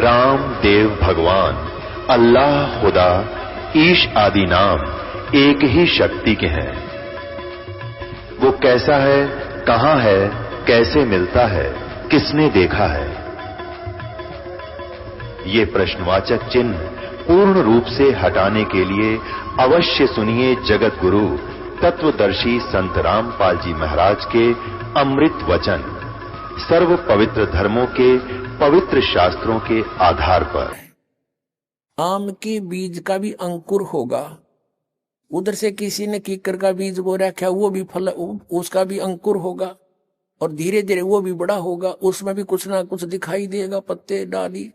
राम देव भगवान, अल्लाह खुदा, ईश आदि नाम एक ही शक्ति के हैं। वो कैसा है, कहां है, कैसे मिलता है, किसने देखा है? ये प्रश्नवाचक चिन्ह पूर्ण रूप से हटाने के लिए अवश्य सुनिए जगत गुरु तत्वदर्शी संत रामपाल जी महाराज के अमृत वचन, सर्व पवित्र धर्मों के पवित्र शास्त्रों के आधार पर। आम के बीज का भी अंकुर होगा। उधर से किसी ने कीकर का बीज बो रखा, वो भी फल, उसका भी अंकुर होगा और धीरे धीरे वो भी बड़ा होगा, उसमें भी कुछ ना कुछ दिखाई देगा, पत्ते डाली,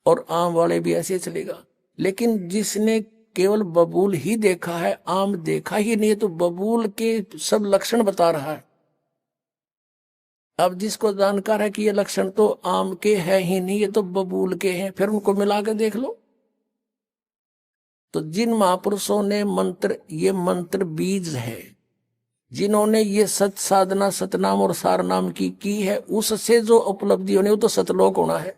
और आम वाले भी ऐसे चलेगा। लेकिन जिसने केवल बबूल ही देखा है, आम देखा ही नहीं, तो बबूल के सब लक्षण बता रहा है। अब जिसको जानकार है कि ये लक्षण तो आम के है ही नहीं, ये तो बबूल के हैं, फिर उनको मिला के देख लो। तो जिन महापुरुषों ने मंत्र, ये मंत्र बीज है, जिन्होंने ये सत साधना सतनाम और सारनाम की है, उससे जो उपलब्धि होनी वो तो सतलोक होना है।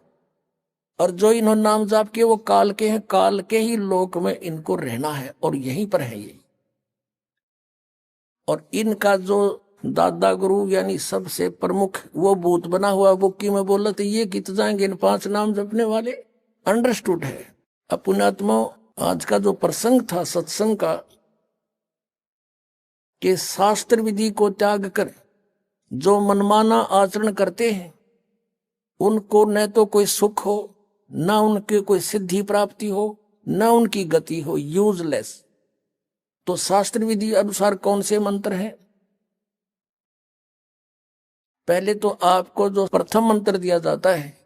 और जो इन्होंने नाम जाप किए वो काल के हैं, काल के ही लोक में इनको रहना है और यहीं पर है ये। और इनका जो दादा गुरु यानी सबसे प्रमुख वो भूत बना हुआ, वो की में बोला तो ये कित जाएंगे इन 5 नाम जपने वाले। अंडरस्टूड है। अब पुण्यात्मा, आज का जो प्रसंग था सत्संग का, कि शास्त्र विधि को त्याग कर जो मनमाना आचरण करते हैं उनको न तो कोई सुख हो, न उनके कोई सिद्धि प्राप्ति हो, न उनकी गति हो, यूजलेस। तो शास्त्र विधि अनुसार कौन से मंत्र हैं? पहले तो आपको जो प्रथम मंत्र दिया जाता है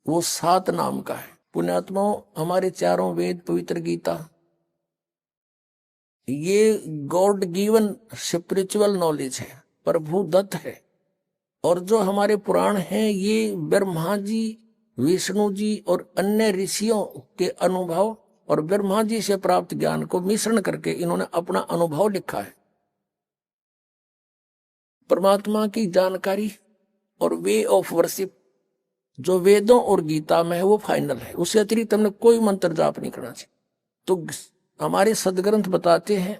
वो 7 नाम का है। पुण्यात्माओं, हमारे चारों वेद, पवित्र गीता, ये गॉड गिवन स्पिरिचुअल नॉलेज है, प्रभु दत्त है। और जो हमारे पुराण हैं ये ब्रह्मा जी, विष्णु जी और अन्य ऋषियों के अनुभव और ब्रह्मा जी से प्राप्त ज्ञान को मिश्रण करके इन्होंने अपना अनुभव लिखा है। परमात्मा की जानकारी और वे ऑफ वर्शिप जो वेदों और गीता में है वो फाइनल है। उससे अतिरिक्त हमने कोई मंत्र जाप नहीं करना चाहिए। तो हमारे सदग्रंथ बताते हैं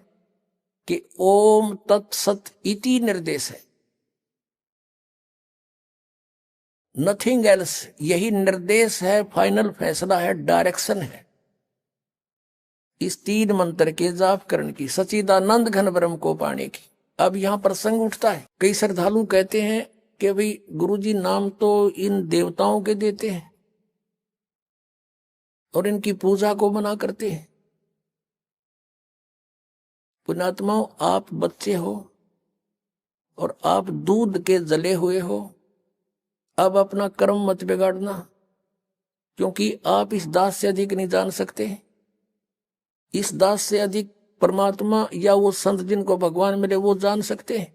कि ओम तत्सत इति निर्देश है, नथिंग एल्स। यही निर्देश है, फाइनल फैसला है, डायरेक्शन है इस 3 मंत्र के जाप करने की, सच्चिदानंद घन ब्रह्म को पाने की। अब यहां प्रसंग उठता है, कई श्रद्धालु कहते हैं कि भाई गुरुजी नाम तो इन देवताओं के देते हैं और इनकी पूजा को मना करते हैं। पुण्यात्माओं, आप बच्चे हो और आप दूध के जले हुए हो। अब अपना कर्म मत बिगाड़ना, क्योंकि आप इस दास से अधिक नहीं जान सकते। इस दास से अधिक परमात्मा या वो संत जिनको भगवान मिले वो जान सकते हैं,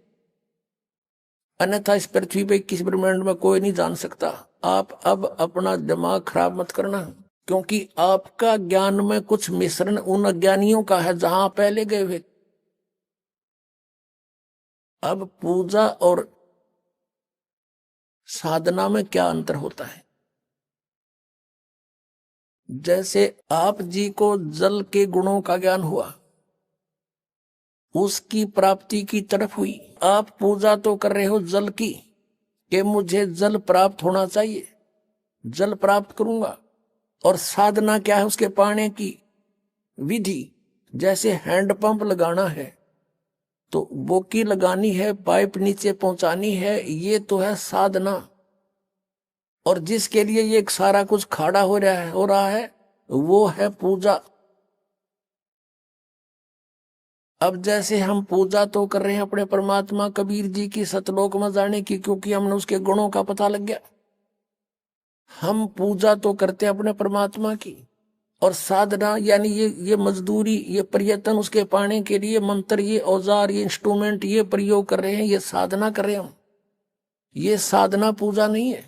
अन्यथा इस पृथ्वी पे किस ब्रह्मांड में कोई नहीं जान सकता। आप अब अपना दिमाग खराब मत करना, क्योंकि आपका ज्ञान में कुछ मिश्रण उन अज्ञानियों का है जहां पहले गए हुए। अब पूजा और साधना में क्या अंतर होता है? जैसे आप जी को जल के गुणों का ज्ञान हुआ, उसकी प्राप्ति की तरफ हुई। आप पूजा तो कर रहे हो जल की, कि मुझे जल प्राप्त होना चाहिए, जल प्राप्त करूंगा। और साधना क्या है? उसके पाने की विधि। जैसे हैंडपंप लगाना है तो बोकी लगानी है, पाइप नीचे पहुंचानी है, ये तो है साधना। और जिसके लिए ये सारा कुछ खड़ा हो रहा है वो है पूजा। अब जैसे हम पूजा तो कर रहे हैं अपने परमात्मा कबीर जी की सतलोक में जाने की, क्योंकि हमने उसके गुणों का पता लग गया। हम पूजा तो करते हैं अपने परमात्मा की, और साधना यानी ये मजदूरी, ये प्रयत्न उसके पाने के लिए मंत्र, ये औजार, ये इंस्ट्रूमेंट, ये प्रयोग कर रहे हैं, ये साधना कर रहे हैं हम। ये साधना पूजा नहीं है।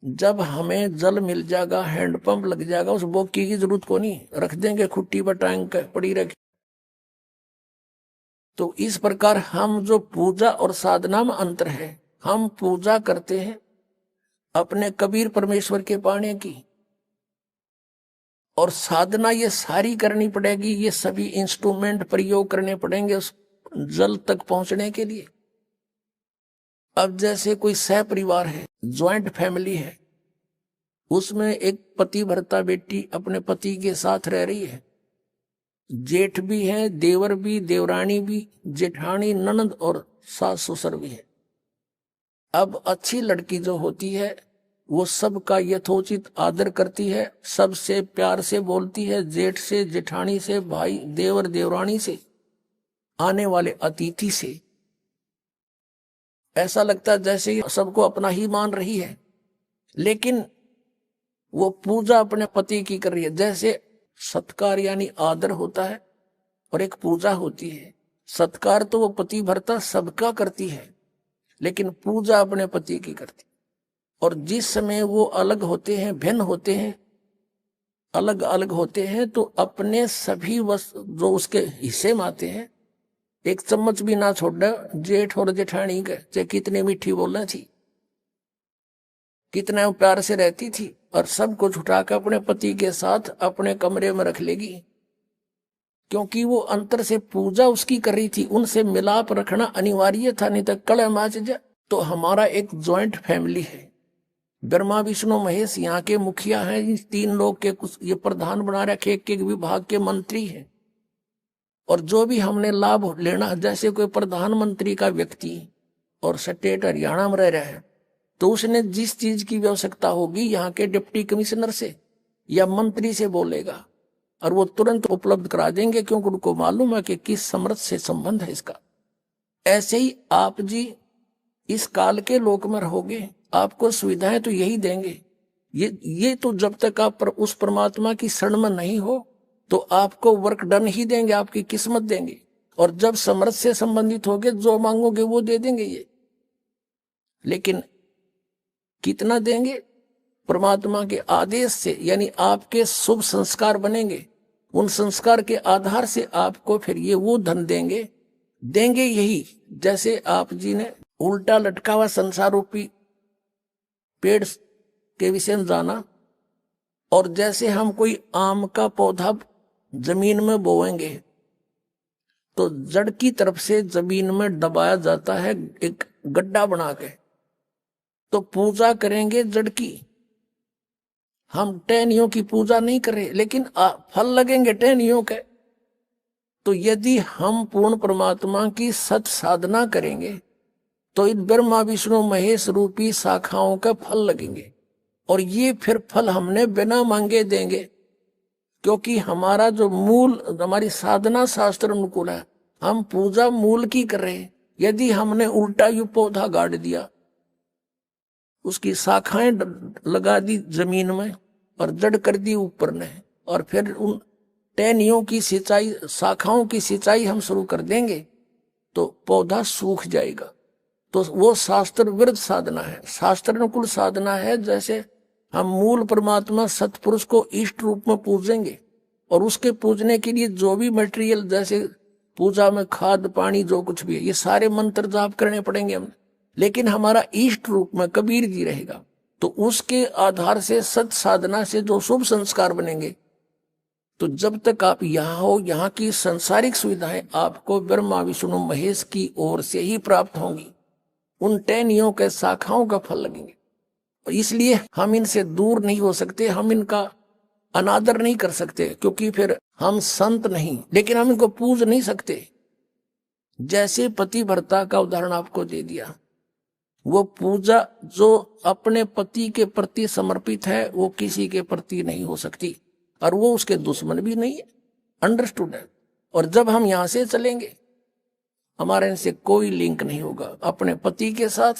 जब हमें जल मिल जाएगा, हैंडपंप लग जाएगा, उस बोकी की जरूरत को नहीं, रख देंगे खुट्टी पर टैंक पड़ी रखी। तो इस प्रकार हम जो पूजा और साधना में अंतर है, हम पूजा करते हैं अपने कबीर परमेश्वर के पाने की। और साधना ये सारी करनी पड़ेगी, ये सभी इंस्ट्रूमेंट प्रयोग करने पड़ेंगे उस जल तक पहुंचने के लिए। अब जैसे कोई सह परिवार है, ज्वाइंट फैमिली है, उसमें एक पति भर्ता बेटी अपने पति के साथ रह रही है, जेठ भी है, देवर भी, देवरानी भी, जेठानी, ननद और सास ससुर भी है। अब अच्छी लड़की जो होती है वो सबका यथोचित आदर करती है, सबसे प्यार से बोलती है, जेठ से, जेठानी से, भाई, देवर, देवरानी से, आने वाले अतिथि से। ऐसा लगता है जैसे सबको अपना ही मान रही है, लेकिन वो पूजा अपने पति की कर रही है। जैसे सत्कार यानी आदर होता है और एक पूजा होती है। सत्कार तो वो पति भर्ता सबका करती है, लेकिन पूजा अपने पति की करती। और जिस समय वो अलग होते हैं, भिन्न होते हैं, अलग अलग होते हैं, तो अपने सभी वस्तु जो उसके हिस्से में आते हैं, एक चम्मच भी ना छोड़ना। जेठ और जेठानी के चाहे कितनी मीठी बोलना थी, कितना प्यार से रहती थी, और सब कुछ उठाकर अपने पति के साथ अपने कमरे में रख लेगी, क्योंकि वो अंतर से पूजा उसकी कर रही थी। उनसे मिलाप रखना अनिवार्य था, नहीं तो कलह माच जाए। तो हमारा एक ज्वाइंट फैमिली है, ब्रह्मा विष्णु महेश यहाँ के मुखिया हैं, इन तीन लोग के कुछ ये प्रधान बना रखे, एक विभाग के मंत्री हैं। और जो भी हमने लाभ लेना, जैसे कोई प्रधानमंत्री का व्यक्ति और स्टेट हरियाणा में रह रहा है, तो उसने जिस चीज की आवश्यकता होगी यहाँ के डिप्टी कमिश्नर से या मंत्री से बोलेगा, और वो तुरंत उपलब्ध करा देंगे, क्योंकि उनको मालूम है कि किस समर्थ से संबंध है इसका। ऐसे ही आप जी इस काल के लोक में रहोगे, आपको सुविधाएं तो यही देंगे। ये तो जब तक आप उस परमात्मा की शरण में नहीं हो, तो आपको वर्क डन ही देंगे, आपकी किस्मत देंगे। और जब समर्थ से संबंधित होगे, जो मांगोगे वो दे देंगे ये। लेकिन कितना देंगे? परमात्मा के आदेश से, यानी आपके शुभ संस्कार बनेंगे, उन संस्कार के आधार से आपको फिर ये वो धन देंगे यही। जैसे आप जी ने उल्टा लटका हुआ संसार रूपी पेड़ के विषय में जाना, और जैसे हम कोई आम का पौधा जमीन में बोएंगे तो जड़ की तरफ से जमीन में दबाया जाता है, एक गड्ढा बना के। तो पूजा करेंगे जड़ की, हम टहनियों की पूजा नहीं कर रहे, लेकिन फल लगेंगे टहनियों के। तो यदि हम पूर्ण परमात्मा की सत साधना करेंगे तो इन ब्रह्मा विष्णु महेश रूपी शाखाओं का फल लगेंगे, और ये फिर फल हमने बिना मांगे देंगे, क्योंकि हमारा जो मूल, हमारी साधना शास्त्र अनुकूल है। हम पूजा मूल की कर रहे हैं। यदि हमने उल्टा यू पौधा गाड़ दिया, उसकी शाखाएं लगा दी जमीन में और जड़ कर दी ऊपर ने, और फिर उन टहनियों की सिंचाई, शाखाओं की सिंचाई हम शुरू कर देंगे, तो पौधा सूख जाएगा। तो वो शास्त्र विरुद्ध साधना है, शास्त्र अनुकूल साधना है। जैसे हम मूल परमात्मा सतपुरुष को इष्ट रूप में पूजेंगे, और उसके पूजने के लिए जो भी मटेरियल, जैसे पूजा में खाद पानी जो कुछ भी है, ये सारे मंत्र जाप करने पड़ेंगे हमें। लेकिन हमारा इष्ट रूप में कबीर जी रहेगा, तो उसके आधार से सत साधना से जो शुभ संस्कार बनेंगे। तो जब तक आप यहाँ हो, यहाँ की संसारिक सुविधाएं आपको ब्रह्मा विष्णु महेश की ओर से ही प्राप्त होंगी। उन टहनियों के शाखाओं का फल लगेंगे, और इसलिए हम इनसे दूर नहीं हो सकते, हम इनका अनादर नहीं कर सकते, क्योंकि फिर हम संत नहीं, लेकिन हम इनको पूज नहीं सकते। जैसे पति भर्ता का उदाहरण आपको दे दिया, वो पूजा जो अपने पति के प्रति समर्पित है वो किसी के प्रति नहीं हो सकती, और वो उसके दुश्मन भी नहीं है। अंडरस्टूड है। और जब हम यहां से चलेंगे, हमारे इनसे कोई लिंक नहीं होगा। अपने पति के साथ,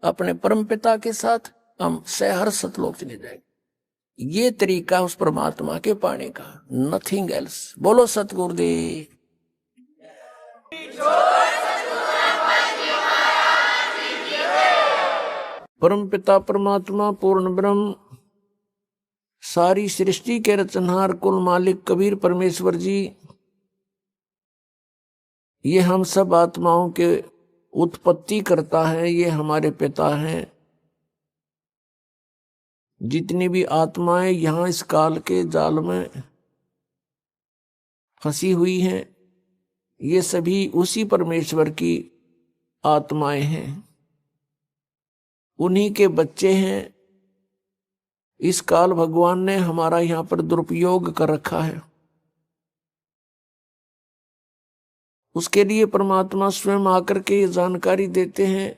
अपने परम पिता के साथ हम सहर्ष सतलोक चले जाएंगे। ये तरीका उस परमात्मा के पाने का, नथिंग एल्स। बोलो सतगुरुदेव। परम पिता परमात्मा पूर्ण ब्रह्म, सारी सृष्टि के रचनहार कुल मालिक कबीर परमेश्वर जी, ये हम सब आत्माओं के उत्पत्ति करता है, ये हमारे पिता हैं। जितनी भी आत्माएं यहां इस काल के जाल में फंसी हुई हैं, ये सभी उसी परमेश्वर की आत्माएं हैं, उन्हीं के बच्चे हैं। इस काल भगवान ने हमारा यहां पर दुरुपयोग कर रखा है। उसके लिए परमात्मा स्वयं आकर के ये जानकारी देते हैं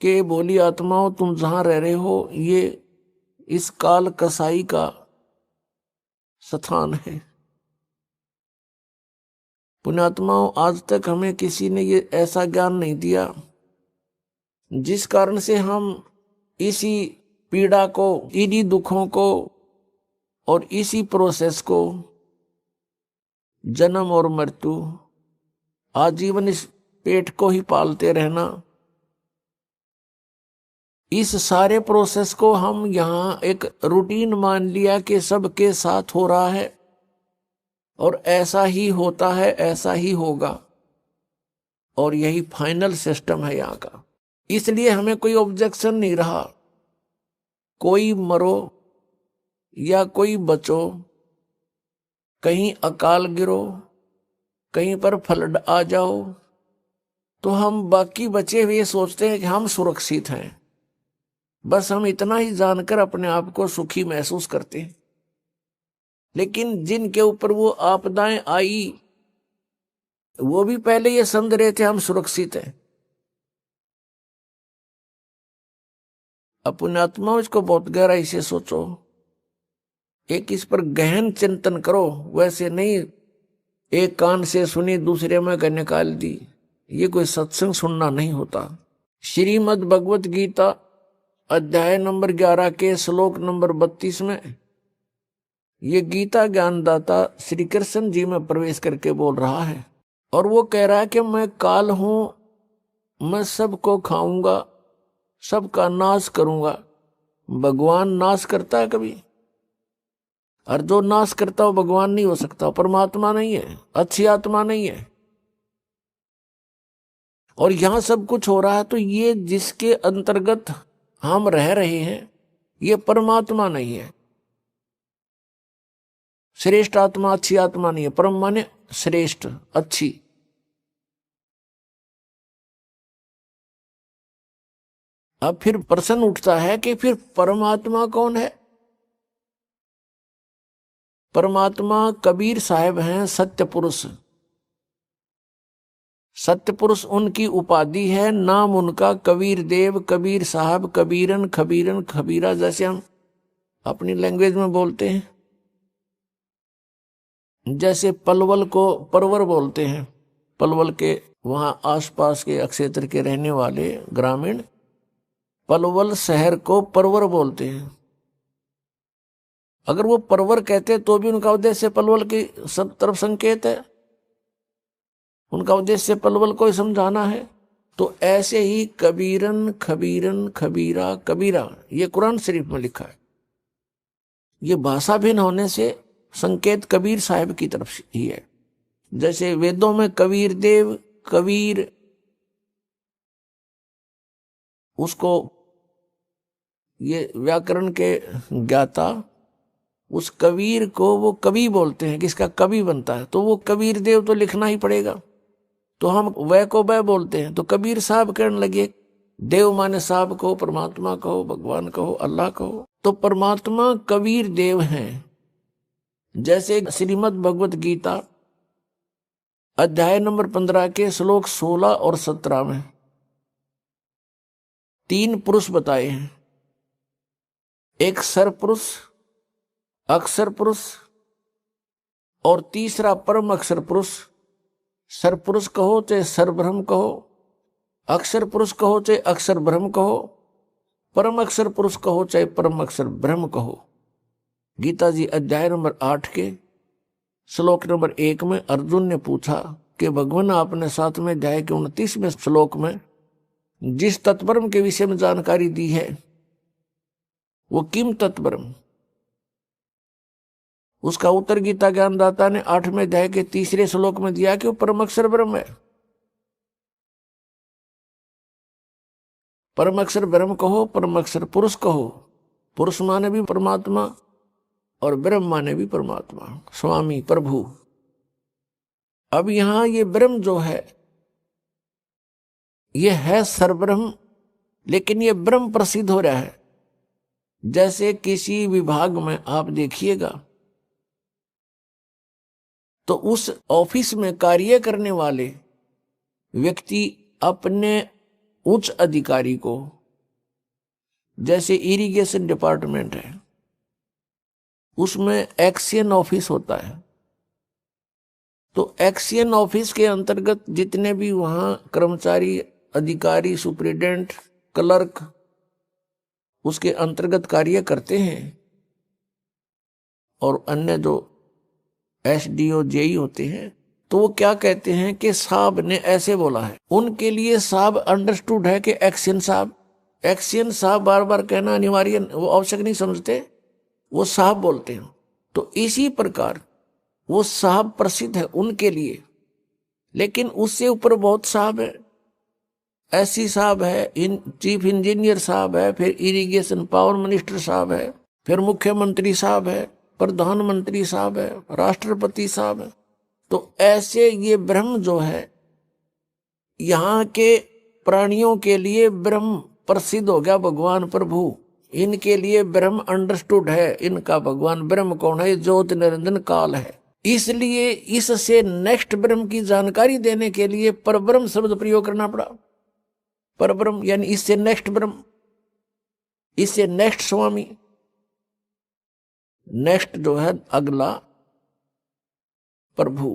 कि बोली आत्माओं, तुम जहां रह रहे हो ये इस काल कसाई का स्थान है। पुण्यात्माओं, आज तक हमें किसी ने ये ऐसा ज्ञान नहीं दिया जिस कारण से हम इसी पीड़ा को, इन्हीं दुखों को और इसी प्रोसेस को, जन्म और मृत्यु, आजीवन इस पेट को ही पालते रहना, इस सारे प्रोसेस को हम यहां एक रूटीन मान लिया कि सबके साथ हो रहा है और ऐसा ही होता है, ऐसा ही होगा, और यही फाइनल सिस्टम है यहाँ का। इसलिए हमें कोई ऑब्जेक्शन नहीं रहा, कोई मरो या कोई बचो, कहीं अकाल गिरो, कहीं पर फ्लड आ जाओ, तो हम बाकी बचे हुए सोचते हैं कि हम सुरक्षित हैं। बस हम इतना ही जानकर अपने आप को सुखी महसूस करते हैं। लेकिन जिनके ऊपर वो आपदाएं आई, वो भी पहले ये समझ रहे थे हम सुरक्षित हैं। अपने आत्मा इसको बहुत गहराई से सोचो, एक इस पर गहन चिंतन करो। वैसे नहीं एक कान से सुनी दूसरे में का निकाल दी, ये कोई सत्संग सुनना नहीं होता। श्रीमद् भगवत गीता अध्याय नंबर 11 के श्लोक नंबर 32 में ये गीता ज्ञानदाता श्री कृष्ण जी में प्रवेश करके बोल रहा है, और वो कह रहा है कि मैं काल हूं, मैं सबको खाऊंगा, सबका नाश करूंगा। भगवान नाश करता है कभी? और जो नाश करता हो भगवान नहीं हो सकता, परमात्मा नहीं है, अच्छी आत्मा नहीं है। और यहां सब कुछ हो रहा है तो ये जिसके अंतर्गत हम रह रहे हैं ये परमात्मा नहीं है, श्रेष्ठ आत्मा, अच्छी आत्मा नहीं है। परम माने श्रेष्ठ, अच्छी। अब फिर प्रश्न उठता है कि फिर परमात्मा कौन है? परमात्मा कबीर साहब हैं, सत्य पुरुष। सत्य पुरुष उनकी उपाधि है, नाम उनका कबीर देव, कबीर साहब, कबीरन, खबीरन, खबीरा, जैसे हम अपनी लैंग्वेज में बोलते हैं। जैसे पलवल को परवर बोलते हैं, पलवल के वहां आसपास के क्षेत्र के रहने वाले ग्रामीण पलवल शहर को परवर बोलते हैं। अगर वो परवर कहते तो भी उनका उद्देश्य पलवल की सब तरफ संकेत है, उनका उद्देश्य पलवल को समझाना है। तो ऐसे ही कबीरन, खबीरन, खबीरा, कबीरा, ये कुरान शरीफ में लिखा है। ये भाषा भिन्न होने से संकेत कबीर साहब की तरफ ही है। जैसे वेदों में कबीर देव, कबीर, उसको ये व्याकरण के ज्ञाता उस कबीर को वो कवि बोलते हैं, किसका कवि बनता है, तो वो कबीर देव तो लिखना ही पड़ेगा। तो हम वह को वह बोलते हैं, तो कबीर साहब कहने लगे। देव माने साहब कहो, परमात्मा कहो, भगवान कहो, अल्लाह कहो। तो परमात्मा कबीर देव हैं। जैसे श्रीमद् भगवत गीता अध्याय नंबर 15 के श्लोक 16 और 17 में 3 पुरुष बताए हैं। एक सर पुरुष, अक्षर पुरुष और तीसरा परम अक्षर पुरुष। सर पुरुष कहो चाहे सर ब्रह्म कहो, अक्षर पुरुष कहो चाहे अक्षर ब्रह्म कहो, परम अक्षर पुरुष कहो चाहे परम अक्षर ब्रह्म कहो। गीता जी अध्याय नंबर 8 के श्लोक नंबर 1 में अर्जुन ने पूछा कि भगवान आपने 7वें अध्याय के 29वें श्लोक में जिस तत्परम के विषय में जानकारी दी है वो किम तत्परम, उसका उत्तर गीता ज्ञानदाता ने 8वें अध्याय के 3रे श्लोक में दिया कि वो परम अक्षर ब्रह्म है। परम अक्षर ब्रह्म कहो, परम अक्षर पुरुष कहो। पुरुष माने भी परमात्मा और ब्रह्म माने भी परमात्मा, स्वामी प्रभु। अब यहां ये ब्रह्म जो है ये है सर्वब्रह्म, लेकिन ये ब्रह्म प्रसिद्ध हो रहा है। जैसे किसी विभाग में आप देखिएगा तो उस ऑफिस में कार्य करने वाले व्यक्ति अपने उच्च अधिकारी को, जैसे इरिगेशन डिपार्टमेंट है उसमें एक्शन ऑफिस होता है, तो एक्शन ऑफिस के अंतर्गत जितने भी वहां कर्मचारी, अधिकारी, सुप्रिटेंडेंट, क्लर्क उसके अंतर्गत कार्य करते हैं और अन्य जो एसडीओ जेई होते हैं, तो वो क्या कहते हैं कि साहब ने ऐसे बोला है। उनके लिए साहब अंडरस्टूड है कि एक्शन साहब, एक्शन साहब बार बार कहना अनिवार्य, वो आवश्यक नहीं समझते, वो साहब बोलते हैं। तो इसी प्रकार वो साहब प्रसिद्ध है उनके लिए, लेकिन उससे ऊपर बहुत साहब है। ऐसी साहब है, चीफ इंजीनियर साहब है, फिर इरिगेशन पावर मिनिस्टर साहब है, फिर मुख्यमंत्री साहब है, प्रधानमंत्री साहब है, राष्ट्रपति साहब है। तो ऐसे ये ब्रह्म जो है यहाँ के प्राणियों के लिए ब्रह्म प्रसिद्ध हो गया, भगवान प्रभु। इनके लिए ब्रह्म अंडरस्टूड है, इनका भगवान ब्रह्म कौन है? ज्योति निरंजन काल है। इसलिए इससे नेक्स्ट ब्रह्म की जानकारी देने के लिए परब्रह्म शब्द प्रयोग करना पड़ा। परब्रह्म यानी इससे नेक्स्ट ब्रह्म, इससे नेक्स्ट स्वामी, नेक्स्ट जो है अगला प्रभु।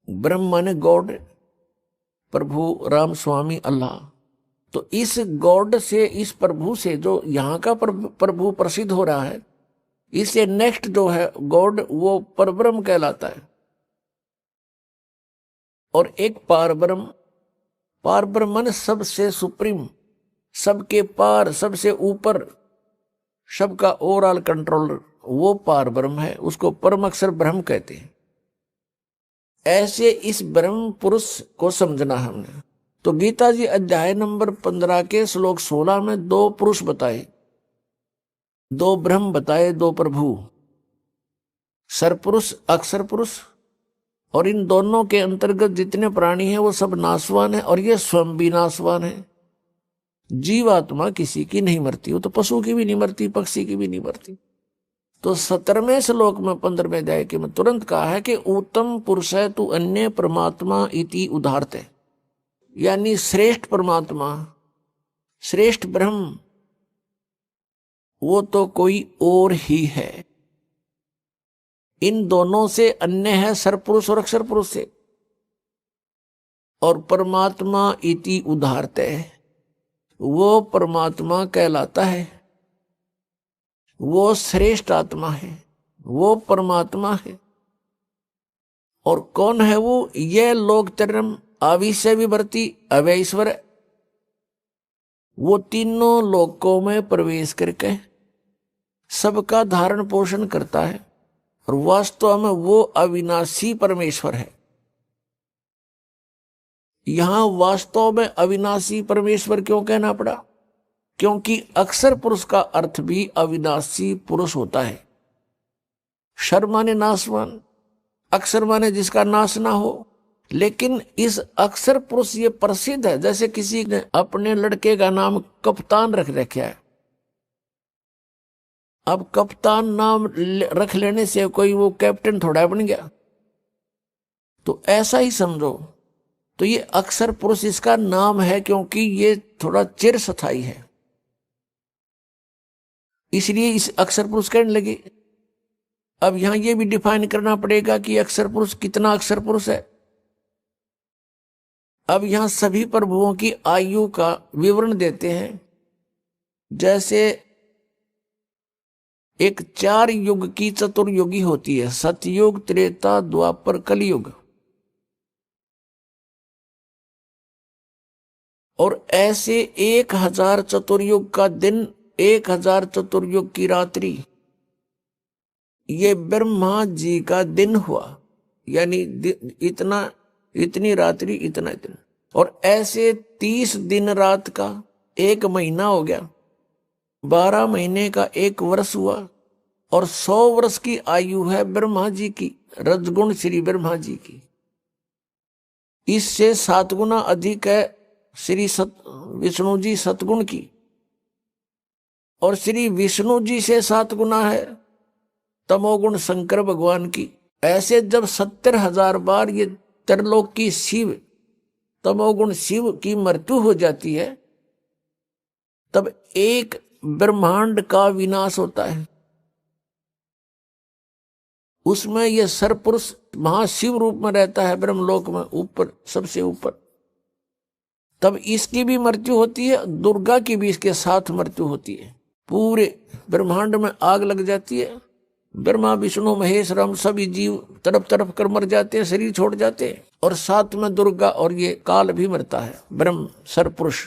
ब्रह्म माने गॉड, प्रभु राम स्वामी अल्लाह। तो इस गॉड से, इस प्रभु से जो यहाँ का प्रभु प्रसिद्ध हो रहा है, इससे नेक्स्ट जो है गॉड वो परब्रह्म कहलाता है। और एक पारब्रह्म, पारब्रह्म माने सबसे सुप्रीम, सबके पार, सबसे ऊपर, सबका ओवरऑल कंट्रोलर, वो पारब्रह्म है, उसको परम अक्षर ब्रह्म कहते हैं। ऐसे इस ब्रह्म पुरुष को समझना हमने। तो गीता जी अध्याय नंबर 15 के श्लोक 16 में दो पुरुष बताए, दो ब्रह्म बताए, दो प्रभु, सरपुरुष, अक्षर पुरुष। और इन दोनों के अंतर्गत जितने प्राणी हैं वो सब नाशवान है, और ये स्वयं भी नाशवान है। जीवात्मा किसी की नहीं मरती, वो तो पशु की भी नहीं मरती, पक्षी की भी नहीं मरती। तो 17वें श्लोक में 15वें अध्याय के में तुरंत कहा है कि उत्तम पुरुष है तू अन्य परमात्मा इति उदाहरते, यानी श्रेष्ठ परमात्मा, श्रेष्ठ ब्रह्म वो तो कोई और ही है। इन दोनों से अन्य है सरपुरुष और अक्षर पुरुष से। और परमात्मा इति उदाहरते, वो परमात्मा कहलाता है, वो श्रेष्ठ आत्मा है, वो परमात्मा है। और कौन है वो? ये लोकत्रयम् आविश्य विवर्ती अव्यईश्वर, वो तीनों लोकों में प्रवेश करके सबका धारण पोषण करता है, और वास्तव में वो अविनाशी परमेश्वर है। यहां वास्तव में अविनाशी परमेश्वर क्यों कहना पड़ा? क्योंकि अक्षर पुरुष का अर्थ भी अविनाशी पुरुष होता है। क्षर माने नाशवान, अक्षर माने जिसका नाश ना हो। लेकिन इस अक्षर पुरुष ये प्रसिद्ध है। जैसे किसी ने अपने लड़के का नाम कप्तान रख रखा है, अब कप्तान नाम रख लेने से कोई वो कैप्टन थोड़ा बन गया, तो ऐसा ही समझो। तो ये अक्षर पुरुष इसका नाम है क्योंकि ये थोड़ा चिरस्थायी है, इसलिए इस अक्षर पुरुष कहने लगे। अब यहां ये भी डिफाइन करना पड़ेगा कि अक्षर पुरुष कितना अक्षर पुरुष है। अब यहां सभी प्रभुओं की आयु का विवरण देते हैं। जैसे एक 4 युग की चतुर्युगी होती है, सतयुग, त्रेता, द्वापर, कलयुग। और ऐसे 1000 चतुर्युग का दिन, 1000 चतुर्युग की रात्रि, ये ब्रह्मा जी का दिन हुआ। यानी इतना, इतनी रात्रि, इतना दिन। और ऐसे 30 दिन रात का 1 महीना हो गया, 12 महीने का 1 वर्ष हुआ, और 100 वर्ष की आयु है ब्रह्मा जी की, रजगुण श्री ब्रह्मा जी की। इससे 7 गुना अधिक है श्री विष्णु जी सतगुण की, और श्री विष्णु जी से 7 गुना है तमोगुण शंकर भगवान की। ऐसे जब 70,000 बार ये त्रिलोक की शिव, तमोगुण शिव की मृत्यु हो जाती है, तब एक ब्रह्मांड का विनाश होता है। उसमें यह सरपुरुष महाशिव रूप में रहता है ब्रह्मलोक में, ऊपर, सबसे ऊपर। तब इसकी भी मृत्यु होती है, दुर्गा की भी इसके साथ मृत्यु होती है। पूरे ब्रह्मांड में आग लग जाती है, ब्रह्मा विष्णु महेश राम सभी जीव तरफ तरफ कर मर जाते हैं, शरीर छोड़ जाते हैं, और साथ में दुर्गा और ये काल भी मरता है, ब्रह्म सरपुरुष।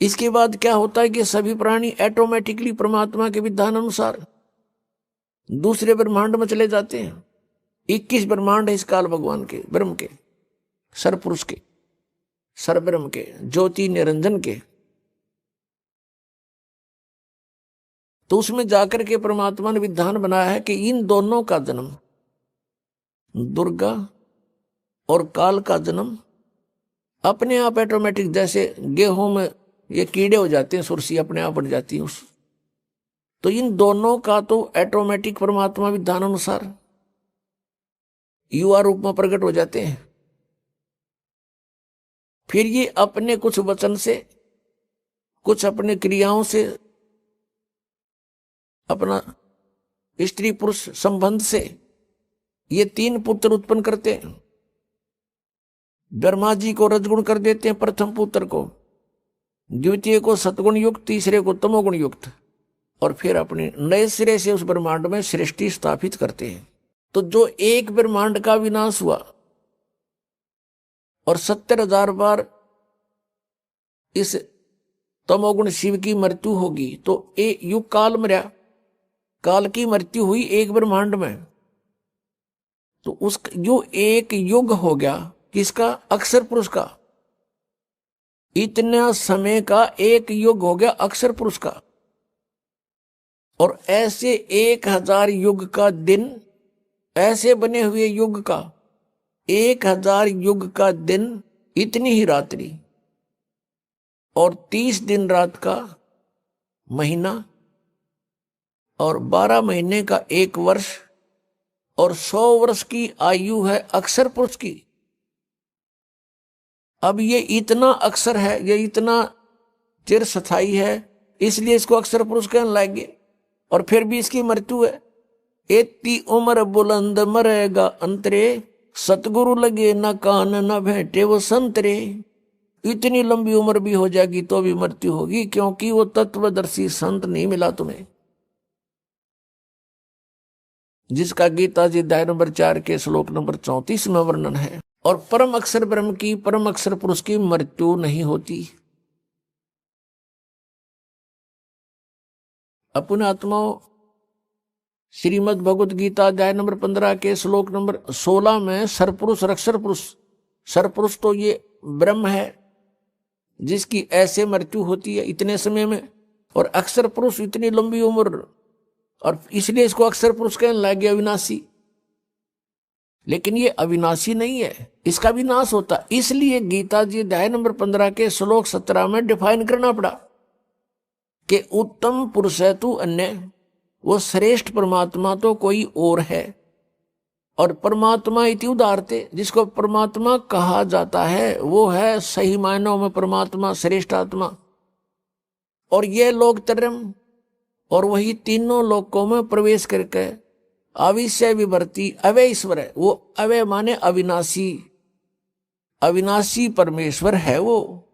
इसके बाद क्या होता है कि सभी प्राणी ऑटोमेटिकली परमात्मा के विधान अनुसार दूसरे ब्रह्मांड में चले जाते हैं। 21 ब्रह्मांड है इस काल भगवान के, ब्रह्म के, सरपुरुष के, सरब्रह्म के, ज्योति निरंजन के। तो उसमें जाकर के परमात्मा ने विधान बनाया है कि इन दोनों का जन्म, दुर्गा और काल का जन्म अपने आप ऑटोमेटिक, जैसे गेहूं में ये कीड़े हो जाते हैं, सुरसी अपने आप बढ़ जाती है उस, तो इन दोनों का तो ऑटोमेटिक परमात्मा विधान अनुसार युवा रूप में प्रकट हो जाते हैं। फिर ये अपने कुछ वचन से, कुछ अपने क्रियाओं से, अपना स्त्री पुरुष संबंध से ये 3 पुत्र उत्पन्न करते हैं। ब्रह्मा जी को रजगुण कर देते हैं प्रथम पुत्र को, द्वितीय को सतगुण युक्त, तीसरे को तमोगुण युक्त, और फिर अपने नए सिरे से उस ब्रह्मांड में सृष्टि स्थापित करते हैं। तो जो एक ब्रह्मांड का विनाश हुआ और 70,000 बार इस तमोगुण शिव की मृत्यु होगी, तो एक युग काल मरा, काल की मृत्यु हुई एक ब्रह्मांड में, तो उस जो एक युग हो गया किसका? अक्षर पुरुष का। इतना समय का एक युग हो गया अक्षर पुरुष का। और ऐसे 1000 युग का दिन, ऐसे बने हुए युग का 1000 युग का दिन, इतनी ही रात्रि, और 30 दिन रात का महीना, और 12 महीने का 1 वर्ष, और 100 वर्ष की आयु है अक्षर पुरुष की। अब ये इतना अक्षर है, ये इतना चिर स्थायी है, इसलिए इसको अक्षर पुरुष कहने लगे। और फिर भी इसकी मृत्यु है। एती उम्र बुलंद मरेगा अंतरे, सतगुरु लगे न कान न भेंटे वो संतरे। इतनी लंबी उम्र भी हो जाएगी तो भी मृत्यु होगी, क्योंकि वो तत्वदर्शी संत नहीं मिला तुम्हें, जिसका गीता जी अध्याय नंबर 4 के श्लोक नंबर 34 में वर्णन है। और परम अक्षर ब्रह्म की, परम अक्षर पुरुष की मृत्यु नहीं होती। अपने आत्माओं, श्रीमद् भगवत गीता अध्याय नंबर 15 के श्लोक नंबर 16 में सरपुरुष और अक्षर पुरुष, सरपुरुष तो ये ब्रह्म है जिसकी ऐसे मृत्यु होती है इतने समय में, और अक्षर पुरुष इतनी लंबी उम्र, और इसलिए इसको अक्षर पुरुष कहने लगे, अविनाशी। लेकिन ये अविनाशी नहीं है, इसका विनाश होता। इसलिए गीता जी अध्याय नंबर 15 के श्लोक 17 में डिफाइन करना पड़ा कि उत्तम पुरुष है तू अन्य, वो श्रेष्ठ परमात्मा तो कोई और है। और परमात्मा इति उदारते, जिसको परमात्मा कहा जाता है वो है सही मायनों में परमात्मा, श्रेष्ठ आत्मा। और ये लोक त्रयम्, और वही तीनों लोकों में प्रवेश करके अविषय विवर्ती अवय ईश्वर है। वो अवय माने अविनाशी, अविनाशी परमेश्वर है वो।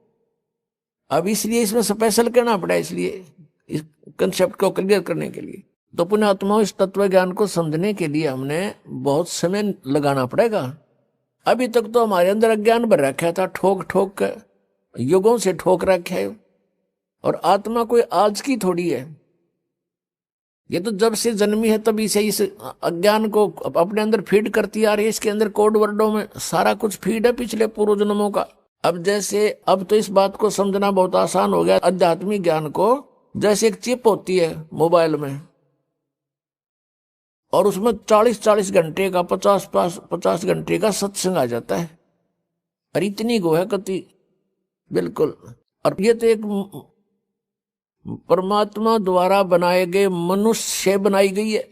अब इसलिए इसमें स्पेशल कहना पड़ा, इसलिए इस कंसेप्ट को क्लियर करने के लिए। तो पुण्यात्माओं, इस तत्व ज्ञान को समझने के लिए हमने बहुत समय लगाना पड़ेगा। अभी तक तो हमारे अंदर अज्ञान भर रखा था, ठोक ठोक कर, युगों से ठोक रखा है। और आत्मा कोई आज की थोड़ी है, ये तो जब से जन्मी है तभी से इस अज्ञान को अपने अंदर फीड करती आ रही है। इसके अंदर कोड वर्डों में सारा कुछ फीड है पिछले पूर्व जन्मों का। अब तो इस बात को समझना बहुत आसान हो गया आध्यात्मिक ज्ञान को। जैसे एक चिप होती है मोबाइल में और उसमें 40-40 घंटे का 50 घंटे का सत्संग आ जाता है। और इतनी गो है कति बिल्कुल। और ये तो एक परमात्मा द्वारा बनाए गए मनुष्य बनाई गई है।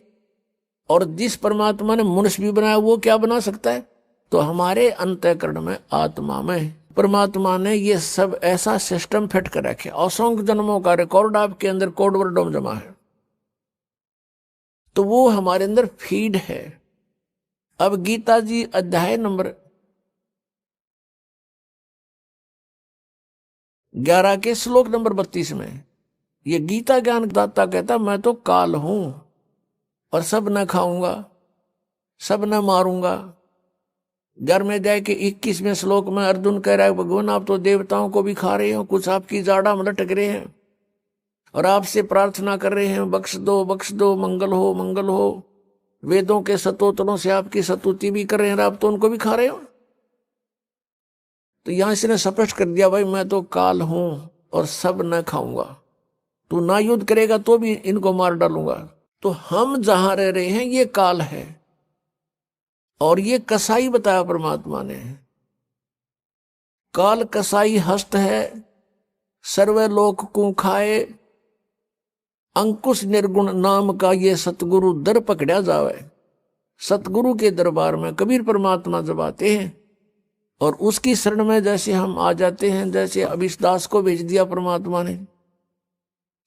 और जिस परमात्मा ने मनुष्य भी बनाया वो क्या बना सकता है? तो हमारे अंतःकरण में आत्मा में परमात्मा ने ये सब ऐसा सिस्टम फिट कर रखे। असंख्य जन्मों का रिकॉर्ड आपके अंदर कोड वर्डों में जमा है। तो वो हमारे अंदर फीड है। अब गीता जी अध्याय नंबर 11 के श्लोक नंबर 32 में ये गीता ज्ञान दाता कहता मैं तो काल हूं और सब न खाऊंगा, सब न मारूंगा। 11वें अध्याय के 21वें श्लोक में अर्जुन कह रहा है भगवान आप तो देवताओं को भी खा रहे हो, कुछ आपकी जाड़ा में लटक रहे हैं और आपसे प्रार्थना कर रहे हैं बख्श दो, मंगल हो। वेदों के स्तोत्रों से आपकी स्तुति भी कर रहे हैं, आप तो उनको भी खा रहे हो। तो यहां इसने स्पष्ट कर दिया भाई मैं तो काल हूं और सब न खाऊंगा। तू ना युद्ध करेगा तो भी इनको मार डालूंगा। तो हम जहां रह रहे हैं ये काल है और ये कसाई बताया परमात्मा ने। काल कसाई हस्त है, सर्वे लोक को खाए, अंकुश निर्गुण नाम का ये सतगुरु दर पकड़ा जावे। सतगुरु के दरबार में कबीर परमात्मा जब आते हैं और उसकी शरण में जैसे हम आ जाते हैं, जैसे अब इस दास को भेज दिया परमात्मा ने,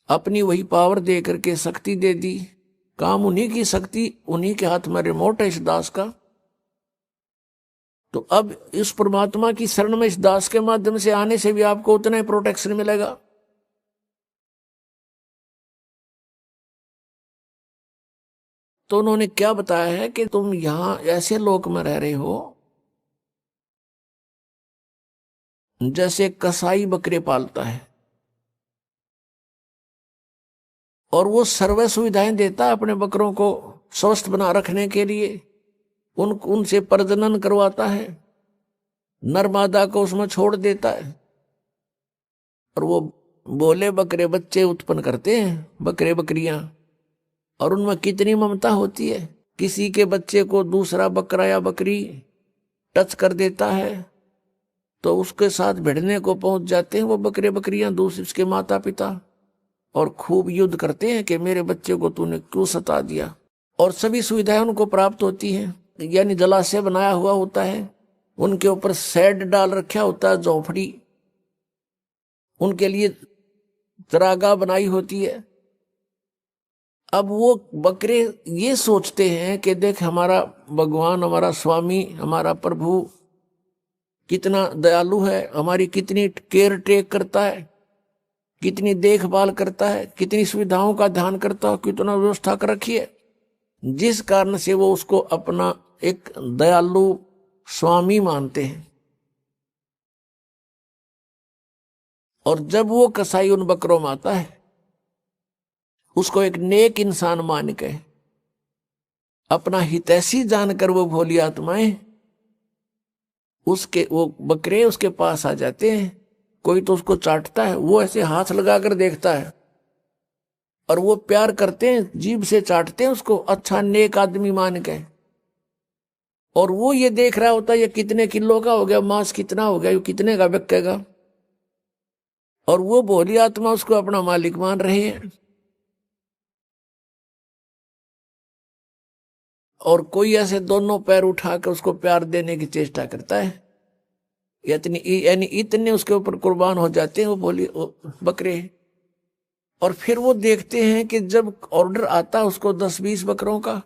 अपनी वही पावर दे करके शक्ति दे दी। काम उन्हीं की शक्ति, उन्हीं के हाथ में रिमोट है इस दास का। तो अब इस परमात्मा की शरण में इस दास के माध्यम से आने से भी आपको उतना ही प्रोटेक्शन मिलेगा। तो उन्होंने क्या बताया है कि तुम यहां ऐसे लोक में रह रहे हो जैसे कसाई बकरे पालता है और वो सर्व सुविधाएं देता है अपने बकरों को स्वस्थ बना रखने के लिए। उनसे प्रजनन करवाता है, नर मादा को उसमें छोड़ देता है और वो बोले बकरे बच्चे उत्पन्न करते हैं, बकरे बकरियां। और उनमें कितनी ममता होती है। किसी के बच्चे को दूसरा बकरा या बकरी टच कर देता है तो उसके साथ भिड़ने को पहुंच जाते हैं वो बकरे बकरियां, दूसरे उसके माता पिता, और खूब युद्ध करते हैं कि मेरे बच्चे को तूने क्यों सता दिया। और सभी सुविधाएं उनको प्राप्त होती हैं, यानी जलाशय बनाया हुआ होता है, उनके ऊपर शेड डाल रखा होता है, झोपड़ी, उनके लिए चरागाह बनाई होती है। अब वो बकरे ये सोचते हैं कि देख हमारा भगवान, हमारा स्वामी, हमारा प्रभु कितना दयालु है, हमारी कितनी केयर टेक करता है, कितनी देखभाल करता है, कितनी सुविधाओं का ध्यान करता है, कितना व्यवस्था कर रखी है। जिस कारण से वो उसको अपना एक दयालु स्वामी मानते हैं। और जब वो कसाई उन बकरों में आता है उसको एक नेक इंसान मान के, अपना हितैषी जानकर वो भोली आत्माएं वो बकरे उसके पास आ जाते हैं। कोई तो उसको चाटता है, वो ऐसे हाथ लगाकर देखता है और वो प्यार करते हैं, जीभ से चाटते हैं उसको, अच्छा नेक आदमी मान के। और वो ये देख रहा होता है ये कितने किलो का हो गया, मांस कितना हो गया, ये कितने का बिकेगा। और वो भोली आत्मा उसको अपना मालिक मान रहे हैं। और कोई ऐसे दोनों पैर उठाकर उसको प्यार देने की चेष्टा करता है, यानी इतने उसके ऊपर कुर्बान हो जाते हैं वो बकरे। और फिर वो देखते हैं कि जब ऑर्डर आता है उसको 10-20 बकरों का,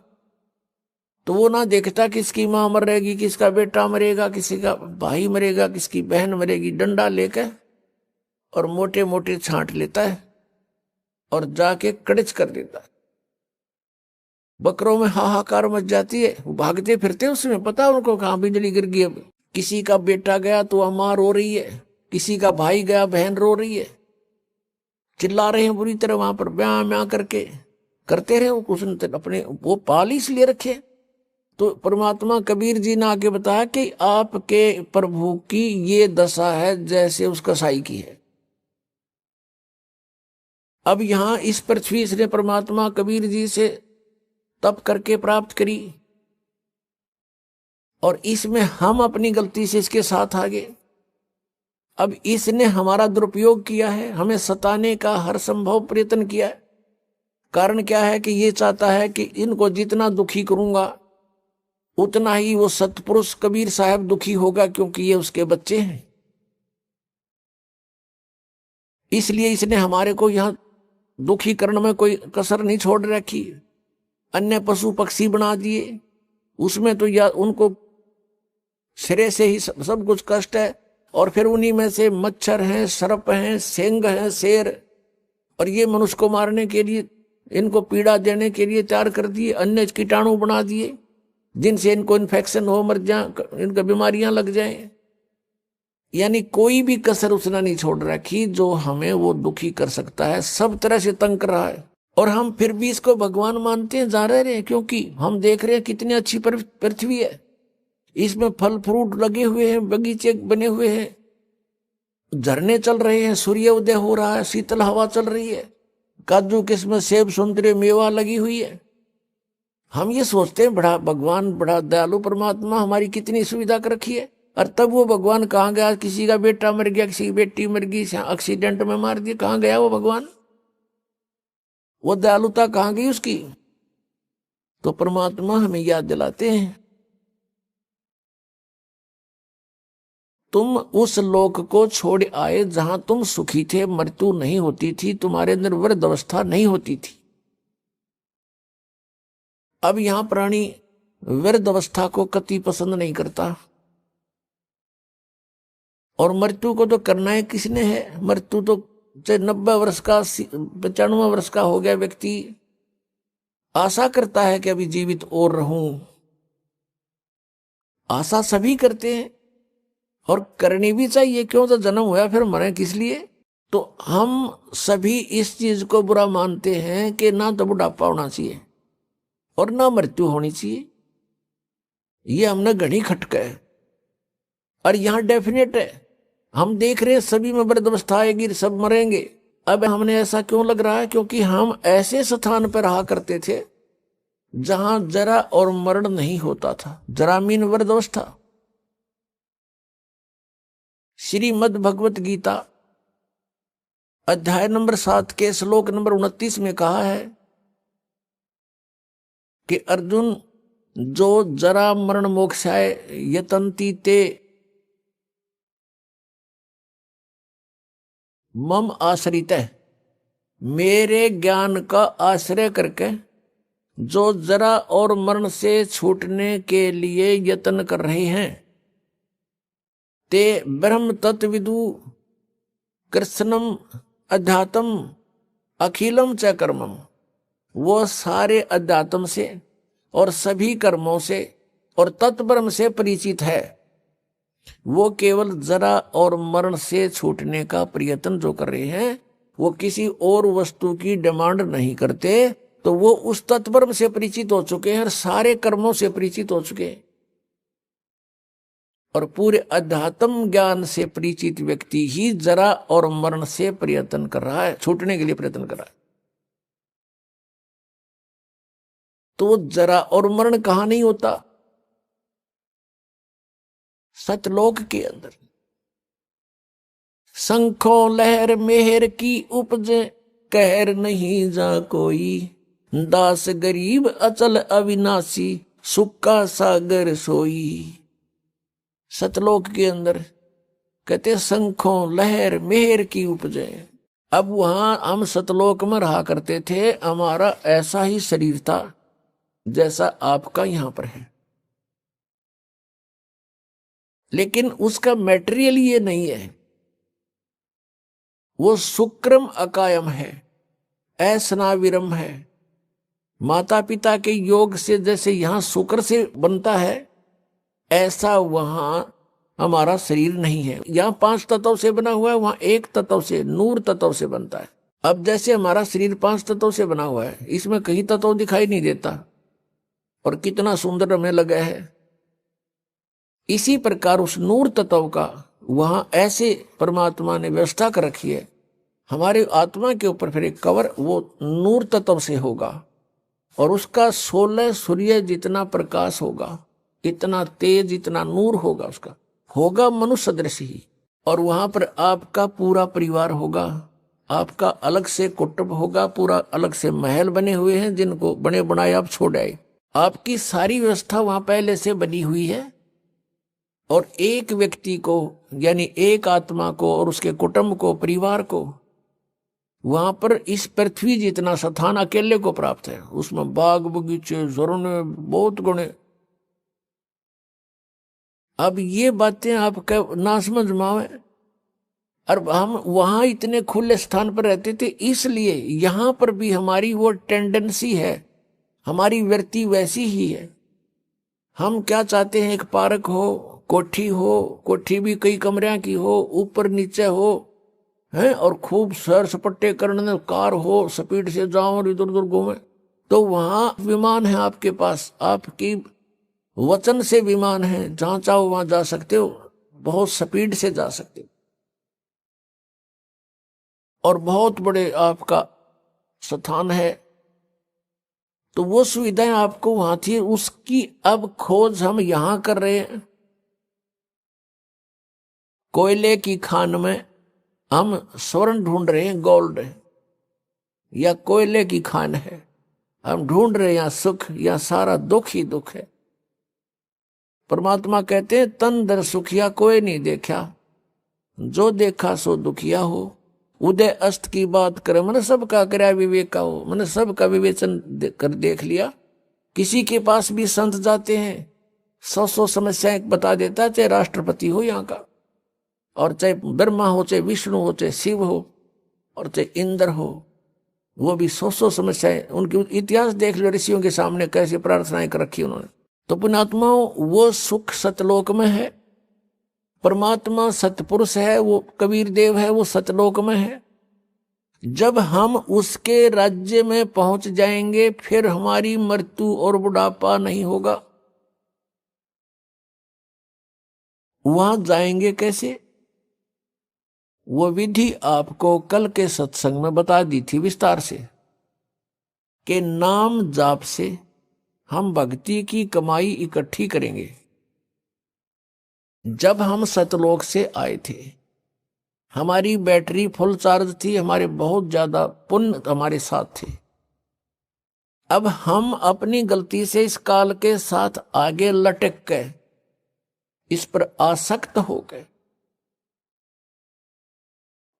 तो वो ना देखता किसकी मां मरेगी, किसका बेटा मरेगा, किसी का भाई मरेगा, किसकी बहन मरेगी। डंडा लेकर और मोटे मोटे छांट लेता है और जाके कड़च कर देता है। बकरों में हाहाकार मच जाती है, वो भागते फिरते हैं, उसमें पता है उनको कहाँ बिजली गिर गई। अब किसी का बेटा गया तो मां रो रही है, किसी का भाई गया बहन रो रही है, चिल्ला रहे हैं बुरी तरह वहां पर ब्याह म्याह करके। करते रहे, उसने अपने वो पाल इसलिए रखे। तो परमात्मा कबीर जी ने आगे बताया कि आपके प्रभु की ये दशा है जैसे उस कसाई की है। अब यहां इस पृथ्वी से परमात्मा कबीर जी से तप करके प्राप्त करी, और इसमें हम अपनी गलती से इसके साथ आ गए। अब इसने हमारा दुरुपयोग किया है, हमें सताने का हर संभव प्रयत्न किया है। कारण क्या है कि ये चाहता है कि इनको जितना दुखी करूंगा उतना ही वो सतपुरुष कबीर साहब दुखी होगा, क्योंकि ये उसके बच्चे हैं। इसलिए इसने हमारे को यहां दुखी करने में कोई कसर नहीं छोड़ रखी। अन्य पशु पक्षी बना दिए, उसमें तो या उनको सिरे से ही सब कुछ कष्ट है, और फिर उन्हीं में से मच्छर हैं, सर्प हैं, सेंग हैं, शेर, और ये मनुष्य को मारने के लिए, इनको पीड़ा देने के लिए तैयार कर दिए। अन्य कीटाणु बना दिए जिनसे इनको इन्फेक्शन हो, मर जाए, इनको बीमारियां लग जाएं। यानी कोई भी कसर उसने नहीं छोड़ रखी जो हमें वो दुखी कर सकता है, सब तरह से तंग कर रहा है। और हम फिर भी इसको भगवान मानते हैं, जा रहे हैं, क्योंकि हम देख रहे हैं कितनी अच्छी पृथ्वी है, इसमें फल फ्रूट लगे हुए हैं, बगीचे बने हुए हैं, झरने चल रहे हैं, सूर्य उदय हो रहा है, शीतल हवा चल रही है, काजू किस्म सेब संतरे मेवा लगी हुई है। हम ये सोचते हैं बड़ा भगवान, बड़ा दयालु परमात्मा, हमारी कितनी सुविधा कर रखी है। और तब वो भगवान कहाँ गया? किसी का बेटा मर गया, किसी की बेटी मर गई, एक्सीडेंट में मार दिया, कहाँ गया वो भगवान? वो दयालुता कहाँ गई उसकी? तो परमात्मा हमें याद दिलाते हैं, तुम उस लोक को छोड़ आए जहां तुम सुखी थे, मृत्यु नहीं होती थी, तुम्हारे अंदर वृद्ध अवस्था नहीं होती थी। अब यहां प्राणी वृद्ध अवस्था को कति पसंद नहीं करता, और मृत्यु को तो करना है किसने है? मृत्यु तो चाहे 90 वर्ष का, 95 वर्ष का हो गया व्यक्ति आशा करता है कि अभी जीवित और रहूं। आशा सभी करते हैं और करनी भी चाहिए, क्यों? तो जन्म हुआ फिर मरे किस लिए? तो हम सभी इस चीज को बुरा मानते हैं कि ना तो बुढ़ापा होना चाहिए और ना मृत्यु होनी चाहिए। ये हमने घनी खटका है, और यहां डेफिनेट है, हम देख रहे हैं सभी में वृद्ध अवस्था आएगी, सब मरेंगे। अब हमने ऐसा क्यों लग रहा है? क्योंकि हम ऐसे स्थान पर रहा करते थे जहां जरा और मरण नहीं होता था। जरा मीन वृद्ध अवस्था। श्रीमद् भगवत गीता अध्याय नंबर 7 के श्लोक नंबर 29 में कहा है कि अर्जुन, जो जरा मरण मोक्षाय यतन्ति ते मम आश्रित है, मेरे ज्ञान का आश्रय करके जो जरा और मरण से छूटने के लिए यत्न कर रहे हैं, ते ब्रह्म तत्विदु कृष्णम अध्यात्म अखिलम च कर्मम, वो सारे अध्यात्म से और सभी कर्मों से और तत्ब्रह्म से परिचित है। वो केवल जरा और मरण से छूटने का प्रयत्न जो कर रहे हैं, वो किसी और वस्तु की डिमांड नहीं करते, तो वो उस तत्ब्रह्म से परिचित हो चुके हैं और सारे कर्मों से परिचित हो चुके हैं। और पूरे अध्यात्म ज्ञान से परिचित व्यक्ति ही जरा और मरण से प्रयत्न कर रहा है, छूटने के लिए प्रयत्न कर रहा है। तो जरा और मरण कहां नहीं होता? सतलोक के अंदर। शंखों लहर मेहर की उपज, कहर नहीं जा कोई, दास गरीब अचल अविनाशी, सुख का सागर सोई। सतलोक के अंदर कहते शंखों लहर मेहर की उपजे। अब वहां हम सतलोक में रहा करते थे, हमारा ऐसा ही शरीर था जैसा आपका यहां पर है, लेकिन उसका मेटेरियल ये नहीं है। वो शुक्रम अकायम है, ऐसनाविरम है। माता पिता के योग से जैसे यहां शुक्र से बनता है, ऐसा वहां हमारा शरीर नहीं है। यहां 5 तत्व से बना हुआ है, वहां 1 तत्व से, नूर तत्व से बनता है। अब जैसे हमारा शरीर 5 तत्वों से बना हुआ है, इसमें कहीं तत्व दिखाई नहीं देता और कितना सुंदर हमें लगा है। इसी प्रकार उस नूर तत्व का वहां ऐसे परमात्मा ने व्यवस्था कर रखी है, हमारे आत्मा के ऊपर फिर एक कवर वो नूर तत्व से होगा और उसका 16 सूर्य जितना प्रकाश होगा, इतना तेज, इतना नूर होगा, उसका होगा मनुष्य सदृश ही। और वहां पर आपका पूरा परिवार होगा, आपका अलग से कुटुंब होगा, पूरा अलग से महल बने हुए हैं जिनको बने बनाए आप छोड़ आए। आपकी सारी व्यवस्था वहां पहले से बनी हुई है और एक व्यक्ति को यानी एक आत्मा को और उसके कुटुंब को, परिवार को वहां पर इस पृथ्वी जितना स्थान अकेले को प्राप्त है। उसमें बाग बगीचे, झरने, बहुत गुणे। अब ये बातें आपका ना समझ में आवे, और हम वहां इतने खुले स्थान पर रहते थे, इसलिए यहां पर भी हमारी वो टेंडेंसी है, हमारी वृत्ति वैसी ही है। हम क्या चाहते हैं, एक पार्क हो, कोठी हो, कोठी भी कई कमरियां की हो, ऊपर नीचे हो है, और खूब सैर सपट्टे करने, कार हो, स्पीड से जाओ और इधर उधर घूमे। तो वहां विमान है आपके पास, आपकी वचन से विमान है, जहां चाहो वहां जा सकते हो, बहुत स्पीड से जा सकते हो और बहुत बड़े आपका स्थान है। तो वो सुविधाएं आपको वहां थी, उसकी अब खोज हम यहां कर रहे हैं। कोयले की खान में हम स्वर्ण ढूंढ रहे हैं, गोल्ड या कोयले की खान है, हम ढूंढ रहे हैं यहाँ सुख, या सारा दुख ही दुख है। परमात्मा कहते हैं तन दर सुखिया कोई नहीं देखा, जो देखा सो दुखिया हो। उदय अस्त की बात करे, मैंने सबका करया विवेक का हो, मैंने सबका विवेचन कर देख लिया। किसी के पास भी संत जाते हैं, 100 समस्याएं बता देता है, चाहे राष्ट्रपति हो यहाँ का, और चाहे ब्रह्मा हो, चाहे विष्णु हो, चाहे शिव हो, और चाहे इंद्र हो, वो भी 100 समस्याएं। उनकी इतिहास देख लो, ऋषियों के सामने कैसे प्रार्थनाएं कर रखी उन्होंने। तो पुण्यात्माओं, वो सुख सतलोक में है। परमात्मा सतपुरुष है, वो कबीर देव है, वो सतलोक में है। जब हम उसके राज्य में पहुंच जाएंगे, फिर हमारी मृत्यु और बुढ़ापा नहीं होगा। वहां जाएंगे कैसे, वो विधि आपको कल के सत्संग में बता दी थी विस्तार से, कि नाम जाप से हम भक्ति की कमाई इकट्ठी करेंगे। जब हम सतलोक से आए थे, हमारी बैटरी फुल चार्ज थी, हमारे बहुत ज्यादा पुण्य हमारे साथ थे। अब हम अपनी गलती से इस काल के साथ आगे लटक गए, इस पर आसक्त हो गए,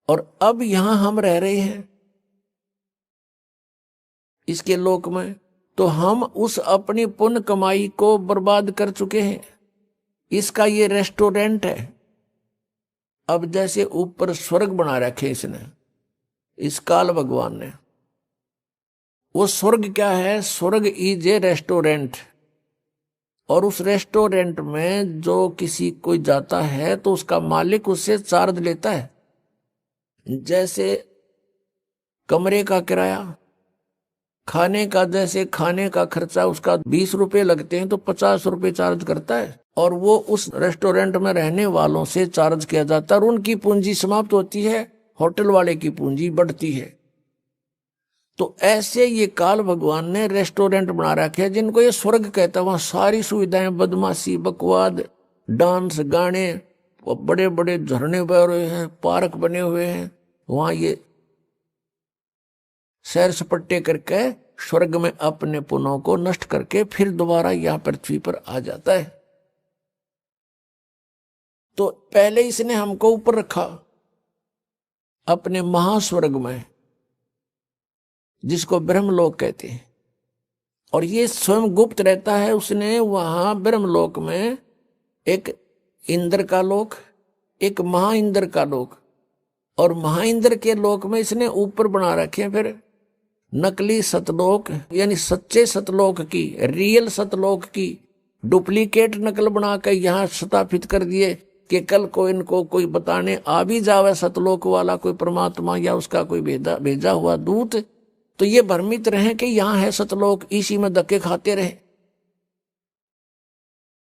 और अब यहां हम रह रहे हैं इसके लोक में, तो हम उस अपनी पुण्य कमाई को बर्बाद कर चुके हैं। इसका ये रेस्टोरेंट है। अब जैसे ऊपर स्वर्ग बना रखे इसने, इस काल भगवान ने, वो स्वर्ग क्या है, स्वर्ग इज ए रेस्टोरेंट। और उस रेस्टोरेंट में जो किसी कोई जाता है तो उसका मालिक उससे चार्ज लेता है। जैसे कमरे का किराया, खाने का, जैसे खाने का खर्चा उसका 20 रुपए लगते हैं तो 50 रुपए चार्ज करता है, और वो उस रेस्टोरेंट में रहने वालों से चार्ज किया जाता है, और उनकी पूंजी समाप्त होती है, होटल वाले की पूंजी बढ़ती है। तो ऐसे ये काल भगवान ने रेस्टोरेंट बना रखे हैं, जिनको ये स्वर्ग कहता है। वहां सारी सुविधाएं, बदमाशी, बकवाद, डांस, गाने, बड़े बड़े झरने बह रहे हैं, पार्क बने हुए हैं, वहां ये सैर सपट्टे करके स्वर्ग में अपने पुण्यों को नष्ट करके फिर दोबारा यहां पृथ्वी पर आ जाता है। तो पहले इसने हमको ऊपर रखा अपने महास्वर्ग में, जिसको ब्रह्मलोक कहते हैं, और ये स्वयं गुप्त रहता है। उसने वहां ब्रह्मलोक में एक इंद्र का लोक, एक महाइंद्र का लोक, और महाइंद्र के लोक में इसने ऊपर बना रखे फिर नकली सतलोक, यानी सच्चे सतलोक की, रियल सतलोक की डुप्लीकेट नकल बना कर यहां स्थापित कर दिए कि कल को इनको कोई बताने आ भी जावे सतलोक वाला कोई परमात्मा या उसका कोई भेजा हुआ दूत, तो ये भ्रमित रहे कि यहां है सतलोक, इसी में धक्के खाते रहे।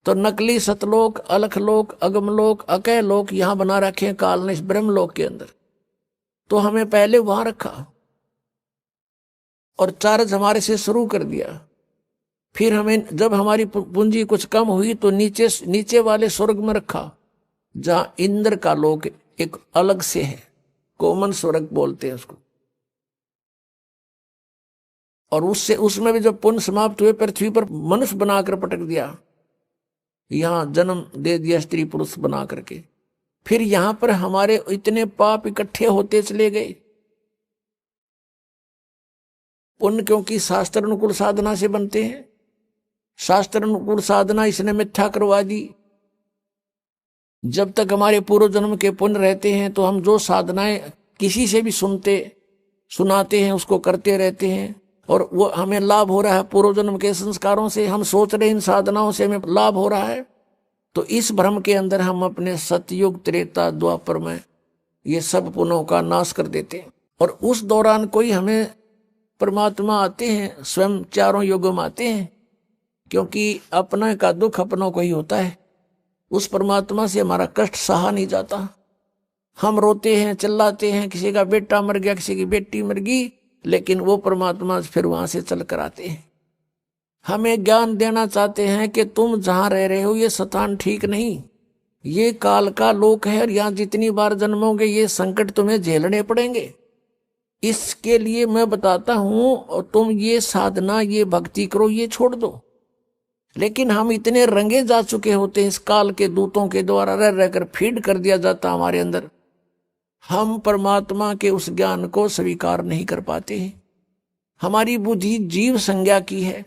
तो नकली सतलोक, अलखलोक, अगमलोक, अकय लोक यहां बना रखे हैं काल ने इस ब्रह्मलोक के अंदर। तो हमें पहले वहां रखा और चार्ज हमारे से शुरू कर दिया। फिर हमें जब हमारी पूंजी कुछ कम हुई तो नीचे वाले स्वर्ग में रखा, जहां इंद्र का लोक एक अलग से है, कोमन स्वर्ग बोलते हैं उसको। और उसमें भी जब पुण्य समाप्त हुए पृथ्वी पर मनुष्य बनाकर पटक दिया, यहां जन्म दे दिया स्त्री पुरुष बना करके। फिर यहां पर हमारे इतने पाप इकट्ठे होते चले गए। पुण्य क्योंकि शास्त्र अनुकूल साधना से बनते हैं, शास्त्र अनुकूल साधना इसने मिथ्या करवा दी। जब तक हमारे पूर्व जन्म के पुण्य रहते हैं तो हम जो साधनाएं किसी से भी सुनाते हैं उसको करते रहते हैं, और वो हमें लाभ हो रहा है पूर्व जन्म के संस्कारों से। हम सोच रहे इन साधनाओं से हमें लाभ हो रहा है, तो इस भ्रम के अंदर हम अपने सतयुग त्रेता द्वापर में ये सब पुण्यों का नाश कर देते हैं। और उस दौरान कोई हमें परमात्मा आते हैं, स्वयं चारों युगों में आते हैं, क्योंकि अपने का दुख अपनों को ही होता है। उस परमात्मा से हमारा कष्ट सहा नहीं जाता। हम रोते हैं, चिल्लाते हैं, किसी का बेटा मर गया, किसी की बेटी मर गई, लेकिन वो परमात्मा फिर वहां से चल कर आते हैं। हमें ज्ञान देना चाहते हैं कि तुम जहां रह रहे हो ये स्थान ठीक नहीं, ये काल का लोक है, और यहां जितनी बार जन्मोगे ये संकट तुम्हें झेलने पड़ेंगे। इसके लिए मैं बताता हूं, और तुम ये साधना, ये भक्ति करो, ये छोड़ दो। लेकिन हम इतने रंगे जा चुके होते हैं, इस काल के दूतों के द्वारा रह रहकर फीड कर दिया जाता हमारे अंदर, हम परमात्मा के उस ज्ञान को स्वीकार नहीं कर पाते हैं। हमारी बुद्धि जीव संज्ञा की है,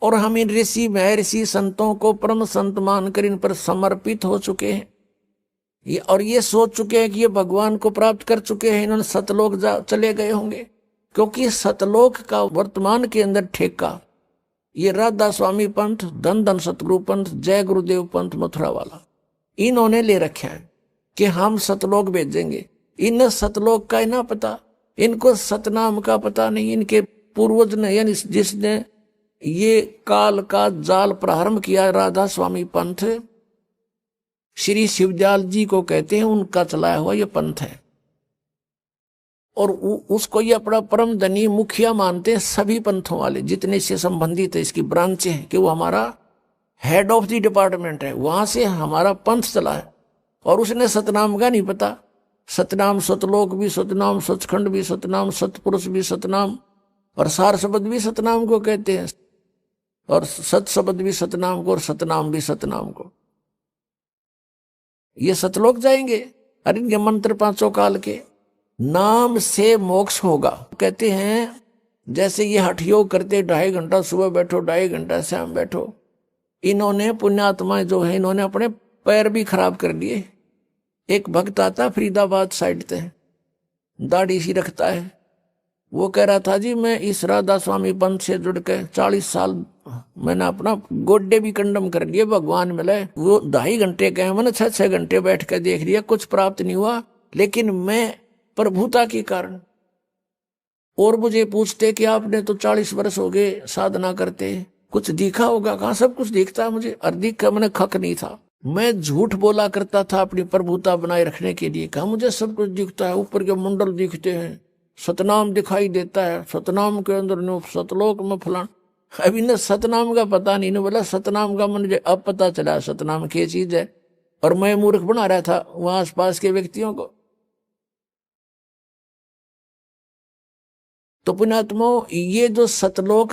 और हम इन ऋषि महर्षि संतों को परम संत मानकर इन पर समर्पित हो चुके हैं, और ये सोच चुके हैं कि ये भगवान को प्राप्त कर चुके हैं, इन्होंने सतलोक चले गए होंगे। क्योंकि सतलोक का वर्तमान के अंदर ठेका ये राधा स्वामी पंथ, धन धन सतगुरु पंथ, जय गुरुदेव पंथ मथुरा वाला, इन्होंने ले रखा है कि हम सतलोक भेजेंगे। इन सतलोक का ही ना पता, इनको सतनाम का पता नहीं। इनके पूर्वज ने, यानी जिसने ये काल का जाल प्रारंभ किया, राधा स्वामी पंथ, श्री शिवदयाल जी को कहते हैं, उनका चलाया हुआ ये पंथ है। और उसको ये अपना परम धनी मुखिया मानते हैं सभी पंथों वाले जितने से संबंधित है, इसकी ब्रांचें हैं, कि वो हमारा हेड ऑफ द डिपार्टमेंट है, वहां से हमारा पंथ चला है। और उसने सतनाम का नहीं पता। सतनाम सतलोक भी सतनाम, सचखंड भी सतनाम, सतपुरुष भी सतनाम, और सार शब्द भी सतनाम को कहते हैं, और सत शब्द भी सतनाम को, और सतनाम भी सतनाम को। ये सतलोक जाएंगे। अरे इनके मंत्र पांचों काल के, नाम से मोक्ष होगा। कहते हैं जैसे ये हठ योग करते, 2.5 घंटा सुबह बैठो, 2.5 घंटा शाम बैठो। इन्होंने पुण्यात्माएं जो है, इन्होंने अपने पैर भी खराब कर लिए। एक भक्त आता फरीदाबाद साइड से, दाढ़ी सी रखता है, वो कह रहा था जी मैं इस राधा स्वामी पंथ से जुड़ के 40 साल मैंने अपना गोड्डे भी कंडम कर लिए, भगवान मिले। वो 2.5 घंटे कहे, मैंने 6-6 घंटे बैठ कर देख लिया, कुछ प्राप्त नहीं हुआ। लेकिन मैं प्रभुता के कारण, और मुझे पूछते कि आपने तो 40 वर्ष हो गए साधना करते, कुछ दिखा होगा? कहाँ सब कुछ दिखता है मुझे। और दिखा, मैंने खक नहीं था, मैं झूठ बोला करता था अपनी प्रभुता बनाए रखने के लिए। कहा मुझे सब कुछ दिखता है, ऊपर के मंडल दिखते हैं, सतनाम दिखाई देता है, सतनाम के अंदर सतलोक में फलान। अभी न सतनाम का पता नहीं, बोला सतनाम का मुझे अब पता चला सतनाम क्या चीज है। और मैं मूर्ख बना रहा था वहां आसपास के व्यक्तियों को। तो पुण्यात्मा, ये जो सतलोक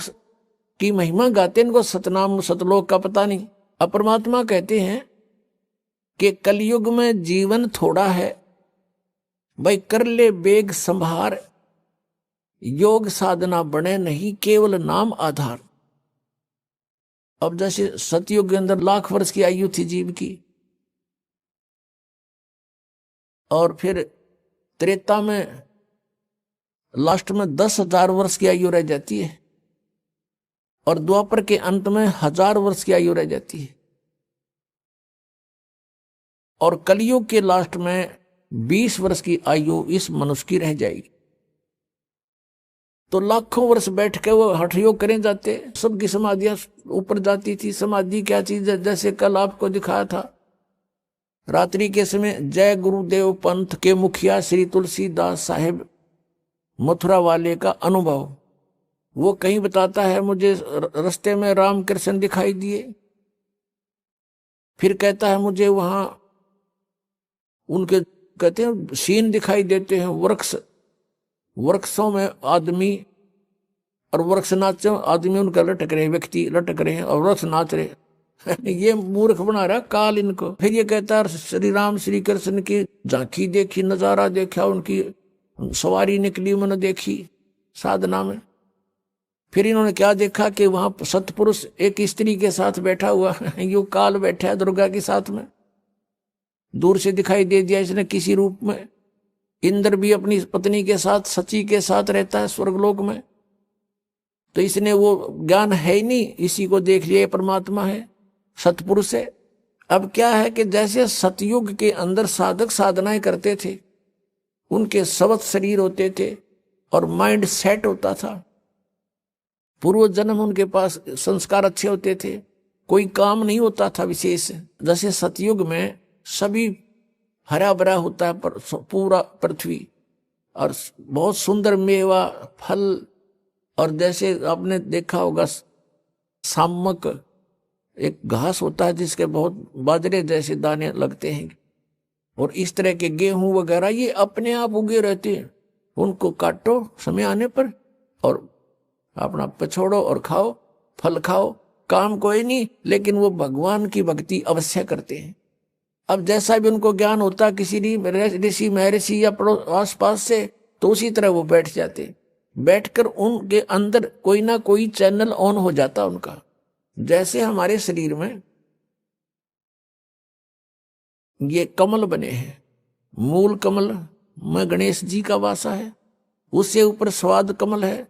की महिमा गाते हैं, इनको सतनाम सतलोक का पता नहीं। अब परमात्मा कहते हैं कि कलयुग में जीवन थोड़ा है, भाई कर ले बेग संभार, योग साधना बने नहीं केवल नाम आधार। अब जैसे सतयुग के अंदर 1,00,000 वर्ष की आयु थी जीव की, और फिर त्रेता में लास्ट में 10,000 वर्ष की आयु रह जाती है, और द्वापर के अंत में 1,000 वर्ष की आयु रह जाती है। और कलयुग के लास्ट में 20 वर्ष की आयु इस मनुष्य की रह जाएगी। तो लाखों वर्ष बैठ के वो हठ योग करें जाते, सबकी समाधियां ऊपर जाती थी। समाधि क्या चीज है? जैसे कल आपको दिखाया था, रात्रि के समय जय गुरुदेव पंथ के मुखिया श्री तुलसीदास साहेब मथुरा वाले का अनुभव, वो कहीं बताता है मुझे रास्ते में रामकृष्ण दिखाई दिए, फिर कहता है मुझे वहां उनके कहते हैं सीन दिखाई देते हैं, वृक्षों में आदमी, और वृक्ष नाच, आदमी उनका लटक रहे, व्यक्ति लटक रहे हैं और वृक्ष नाच रहे ये मूर्ख बना रहा काल इनको। फिर ये कहता है श्री राम श्री कृष्ण की झांकी देखी, नजारा देखा, उनकी सवारी निकली मैंने देखी साधना में। फिर इन्होंने क्या देखा कि वहां सतपुरुष एक स्त्री के साथ बैठा हुआ यो काल बैठा है दुर्गा के साथ में, दूर से दिखाई दे दिया इसने किसी रूप में। इंद्र भी अपनी पत्नी के साथ सची के साथ रहता है स्वर्गलोक में, तो इसने वो ज्ञान है ही नहीं, इसी को देख लिया परमात्मा है, सतपुरुष है। अब क्या है कि जैसे सतयुग के अंदर साधक साधनाएं करते थे, उनके सवत शरीर होते थे और माइंड सेट होता था, पूर्व जन्म उनके पास संस्कार अच्छे होते थे, कोई काम नहीं होता था विशेष। जैसे सतयुग में सभी हरा भरा होता है पर पूरा पृथ्वी, और बहुत सुंदर मेवा फल, और जैसे आपने देखा होगा सामक एक घास होता है जिसके बहुत बाजरे जैसे दाने लगते हैं, और इस तरह के गेहूं वगैरह ये अपने आप उगे रहते हैं, उनको काटो समय आने पर और अपना पछोड़ो और खाओ, फल खाओ, काम कोई नहीं, लेकिन वो भगवान की भक्ति अवश्य करते हैं। अब जैसा भी उनको ज्ञान होता किसी ऋषि महर्षि या आस पास से, तो उसी तरह वो बैठ जाते, बैठकर उनके अंदर कोई ना कोई चैनल ऑन हो जाता उनका। जैसे हमारे शरीर में ये कमल बने हैं, मूल कमल में गणेश जी का वासा है, उससे ऊपर स्वाद कमल है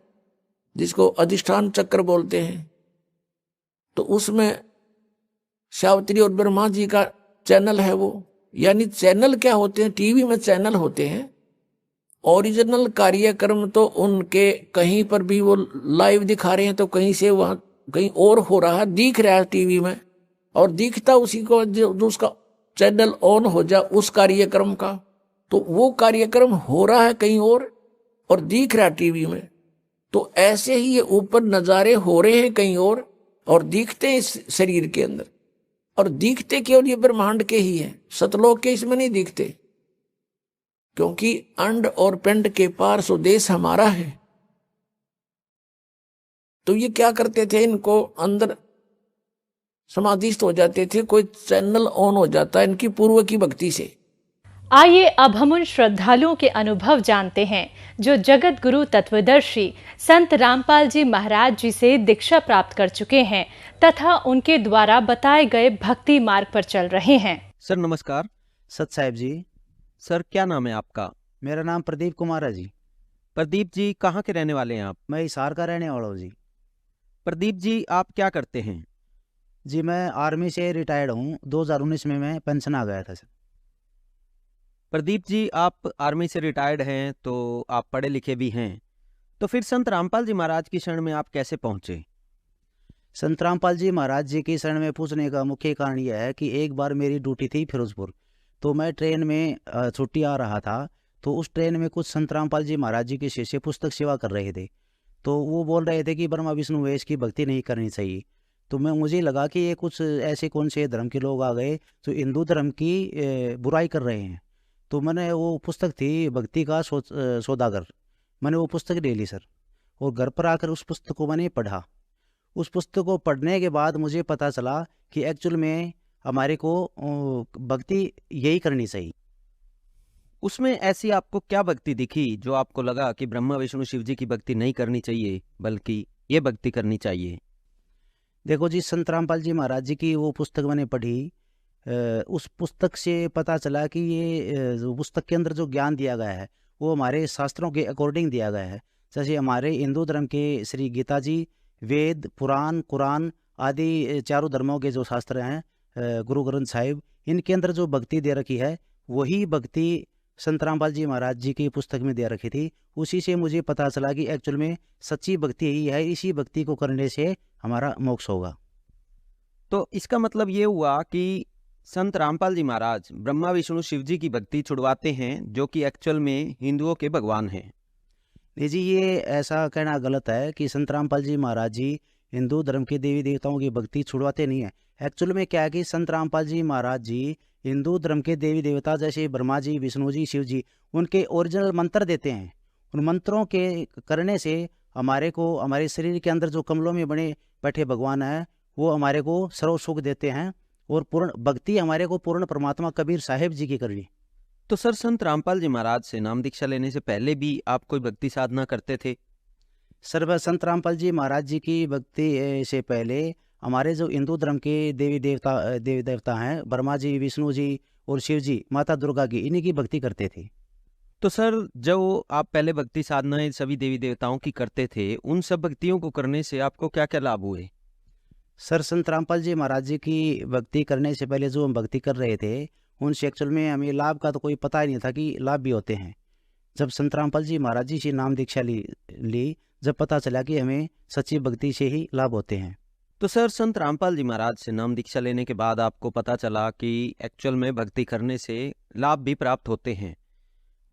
जिसको अधिष्ठान चक्र बोलते हैं, तो उसमें सावित्री और ब्रह्मा जी का चैनल है वो। यानी चैनल क्या होते हैं? टीवी में चैनल होते हैं, ओरिजिनल कार्यक्रम तो उनके कहीं पर भी वो लाइव दिखा रहे हैं, तो कहीं से वहां कहीं और हो रहा है, दिख रहा है टीवी में, और दिखता उसी को जो उसका चैनल ऑन हो जा उस कार्यक्रम का, तो वो कार्यक्रम हो रहा है कहीं और दिख रहा है टीवी में। तो ऐसे ही ये ऊपर नजारे हो रहे हैं कहीं और दिखते हैं इस शरीर के अंदर, और दिखते केवल ये ब्रह्मांड के ही हैं, सतलोक के इसमें नहीं दिखते, क्योंकि अंड और पिंड के पार स्वदेश हमारा है। तो ये क्या करते थे, इनको अंदर समाधिस्थ हो जाते थे, कोई चैनल ऑन हो जाता है इनकी पूर्व की भक्ति से। आइए अब हम उन श्रद्धालुओं के अनुभव जानते हैं जो जगत गुरु तत्वदर्शी संत रामपाल जी महाराज जी से दीक्षा प्राप्त कर चुके हैं तथा उनके द्वारा बताए गए भक्ति मार्ग पर चल रहे हैं। सर नमस्कार। सत साहिब जी। सर क्या नाम है आपका? मेरा नाम प्रदीप कुमार है जी। प्रदीप जी कहाँ के रहने वाले हैं आप? मैं हिसार का रहने वाला हूँ जी। प्रदीप जी आप क्या करते हैं? जी मैं आर्मी से रिटायर्ड हूँ, 2019 में मैं पेंशन आ गया था सर। प्रदीप जी आप आर्मी से रिटायर्ड हैं तो आप पढ़े लिखे भी हैं, तो फिर संत रामपाल जी महाराज की शरण में आप कैसे पहुंचे? संत रामपाल जी महाराज जी की शरण में पूछने का मुख्य कारण यह है कि एक बार मेरी ड्यूटी थी फिरोजपुर, तो मैं ट्रेन में छुट्टी आ रहा था, तो उस ट्रेन में कुछ संत रामपाल जी महाराज जी के शिष्य पुस्तक सेवा कर रहे थे, तो वो बोल रहे थे कि ब्रह्मा विष्णु महेश की भक्ति नहीं करनी चाहिए। तो मुझे लगा कि ये कुछ ऐसे कौन से धर्म के लोग आ गए जो हिंदू धर्म की बुराई कर रहे हैं। तो मैंने वो पुस्तक थी भक्ति का सौदागर, मैंने वो पुस्तक ले ली सर, और घर पर आकर उस पुस्तक को मैंने पढ़ा। उस पुस्तक को पढ़ने के बाद मुझे पता चला कि एक्चुअल में हमारे को भक्ति यही करनी चाहिए। उसमें ऐसी आपको क्या भक्ति दिखी जो आपको लगा कि ब्रह्मा विष्णु शिव जी की भक्ति नहीं करनी चाहिए बल्कि ये भक्ति करनी चाहिए? देखो जी, संत रामपाल जी महाराज जी की वो पुस्तक मैंने पढ़ी, उस पुस्तक से पता चला कि ये पुस्तक के अंदर जो ज्ञान दिया गया है वो हमारे शास्त्रों के अकॉर्डिंग दिया गया है। जैसे हमारे हिंदू धर्म के श्री गीता जी, वेद, पुराण, कुरान आदि चारों धर्मों के जो शास्त्र हैं, गुरु ग्रंथ साहिब, इनके अंदर जो भक्ति दे रखी है वही भक्ति संत रामपाल जी महाराज जी की पुस्तक में दे रखी थी। उसी से मुझे पता चला कि एक्चुअल में सच्ची भक्ति ही है, इसी भक्ति को करने से हमारा मोक्ष होगा। तो इसका मतलब ये हुआ कि संत रामपाल जी महाराज ब्रह्मा विष्णु शिव जी की भक्ति छुड़वाते हैं, जो कि एक्चुअल में हिंदुओं के भगवान हैं। नहीं जी, ये ऐसा कहना गलत है कि संत रामपाल जी महाराज जी हिंदू धर्म के देवी देवताओं की भक्ति छुड़वाते नहीं है। एक्चुअल में क्या है कि संत रामपाल जी महाराज जी हिंदू धर्म के देवी देवता जैसे ब्रह्मा जी, विष्णु जी, शिव जी, उनके ओरिजिनल मंत्र देते हैं। उन मंत्रों के करने से हमारे को, हमारे शरीर के अंदर जो कमलों में बने बैठे भगवान है, वो हमारे को सर्व सुख देते हैं और पूर्ण भक्ति हमारे को पूर्ण परमात्मा कबीर साहिब जी की करनी। तो सर, संत रामपाल जी महाराज से नाम दीक्षा लेने से पहले भी आप कोई भक्ति साधना करते थे? सर, संत रामपाल जी महाराज जी की भक्ति से पहले हमारे जो हिंदू धर्म के देवी देवता हैं, ब्रह्मा जी, विष्णु जी और शिव जी, माता दुर्गा की, इन्हीं की भक्ति करते थे। तो सर, जो आप पहले भक्ति साधनाएं सभी देवी देवताओं की करते थे, उन सब भक्तियों को करने से आपको क्या क्या लाभ हुए? सर, संत रामपाल जी महाराज जी की भक्ति करने से पहले जो हम भक्ति कर रहे थे, उनसे एक्चुअल में हमें लाभ का तो कोई पता ही नहीं था कि लाभ भी होते हैं। जब संत रामपाल जी महाराज जी से नाम दीक्षा ली, जब पता चला कि हमें सच्ची भक्ति से ही लाभ होते हैं। तो सर, संत रामपाल जी महाराज से नाम दीक्षा लेने के बाद आपको पता चला कि एक्चुअल में भक्ति करने से लाभ भी प्राप्त होते हैं।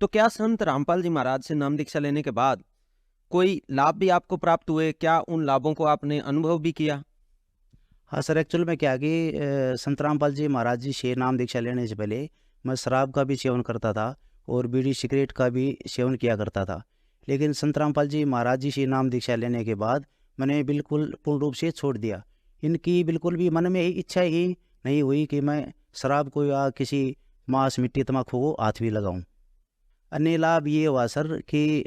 तो क्या संत रामपाल जी महाराज से नाम दीक्षा लेने के बाद कोई लाभ भी आपको प्राप्त हुए? क्या उन लाभों को आपने अनुभव भी किया? हाँ सर, एक्चुअल में क्या कि संत रामपाल जी महाराज जी से नाम दीक्षा लेने से पहले मैं शराब का भी सेवन करता था और बीड़ी सिगरेट का भी सेवन किया करता था। लेकिन संत रामपाल जी महाराज जी से नाम दीक्षा लेने के बाद मैंने बिल्कुल पूर्ण रूप से छोड़ दिया। इनकी बिल्कुल भी मन में इच्छा ही नहीं हुई कि मैं शराब को या किसी मांस, मिट्टी, तम्बाकू को हाथ भी लगाऊं। अन्य लाभ ये हुआ सर कि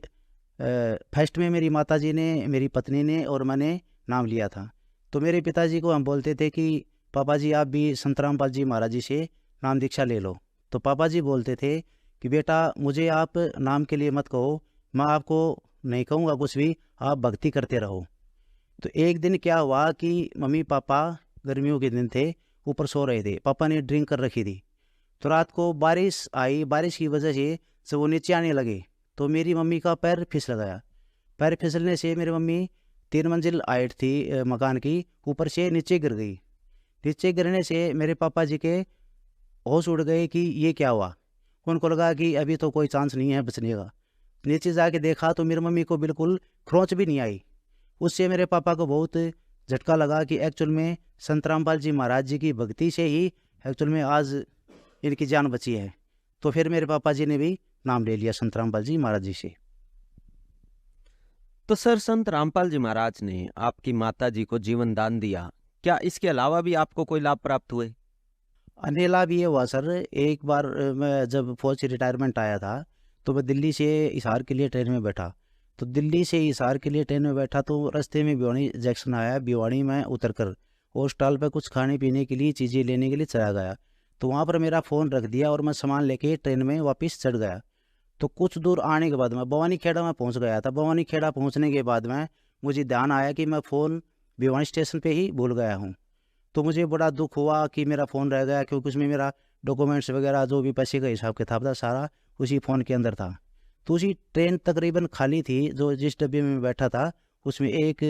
फर्स्ट में मेरी माताजी ने, मेरी पत्नी ने और मैंने नाम लिया था। तो मेरे पिताजी को हम बोलते थे कि पापा जी आप भी संत रामपाल जी महाराज जी से नाम दीक्षा ले लो। तो पापा जी बोलते थे कि बेटा मुझे आप नाम के लिए मत कहो, मैं आपको नहीं कहूँगा कुछ भी, आप भक्ति करते रहो। तो एक दिन क्या हुआ कि मम्मी पापा, गर्मियों के दिन थे, ऊपर सो रहे थे। पापा ने ड्रिंक कर रखी थी। तो रात को बारिश आई, बारिश की वजह से जब वो नीचे आने लगे तो मेरी मम्मी का पैर फिसल गया। पैर फिसलने से मेरी मम्मी 3 मंजिल हाइट थी मकान की, ऊपर से नीचे गिर गई। नीचे गिरने से मेरे पापा जी के होश उड़ गए कि ये क्या हुआ। उनको लगा कि अभी तो कोई चांस नहीं है बचने का। नीचे जाके देखा तो मेरी मम्मी को बिल्कुल खरोंच भी नहीं आई। उससे मेरे पापा को बहुत झटका लगा कि एक्चुअल में संत रामपाल जी महाराज जी की भक्ति से ही एक्चुअल में आज इनकी जान बची है। तो फिर मेरे पापा जी ने भी नाम ले लिया संत रामपाल जी महाराज जी से। तो सर, संत रामपाल जी महाराज ने आपकी माता जी को जीवन दान दिया, क्या इसके अलावा भी आपको कोई लाभ प्राप्त हुए? अन्य लाभ ये हुआ सर, एक बार मैं जब फौज से रिटायरमेंट आया था तो मैं दिल्ली से हिसार के लिए ट्रेन में बैठा। तो दिल्ली से हिसार के लिए ट्रेन में बैठा तो रास्ते में भिवानी जंक्शन आया। भिवानी में उतरकर हॉस्टल पर कुछ खाने पीने के लिए चीज़ें लेने के लिए चला गया। तो वहाँ पर मेरा फ़ोन रख दिया और मैं सामान लेके ट्रेन में वापस चढ़ गया। तो कुछ दूर आने के बाद मैं भवानी खेड़ा में पहुँच गया था। भवानी खेड़ा पहुँचने के बाद में मुझे ध्यान आया कि मैं फ़ोन भिवानी स्टेशन पे ही भूल गया हूँ। तो मुझे बड़ा दुख हुआ कि मेरा फ़ोन रह गया, क्योंकि उसमें मेरा डॉक्यूमेंट्स वगैरह जो भी पैसे का हिसाब किताब था सारा उसी फ़ोन के अंदर था। तो उसी ट्रेन तकरीबन खाली थी, जो जिस डब्बे में बैठा था उसमें एक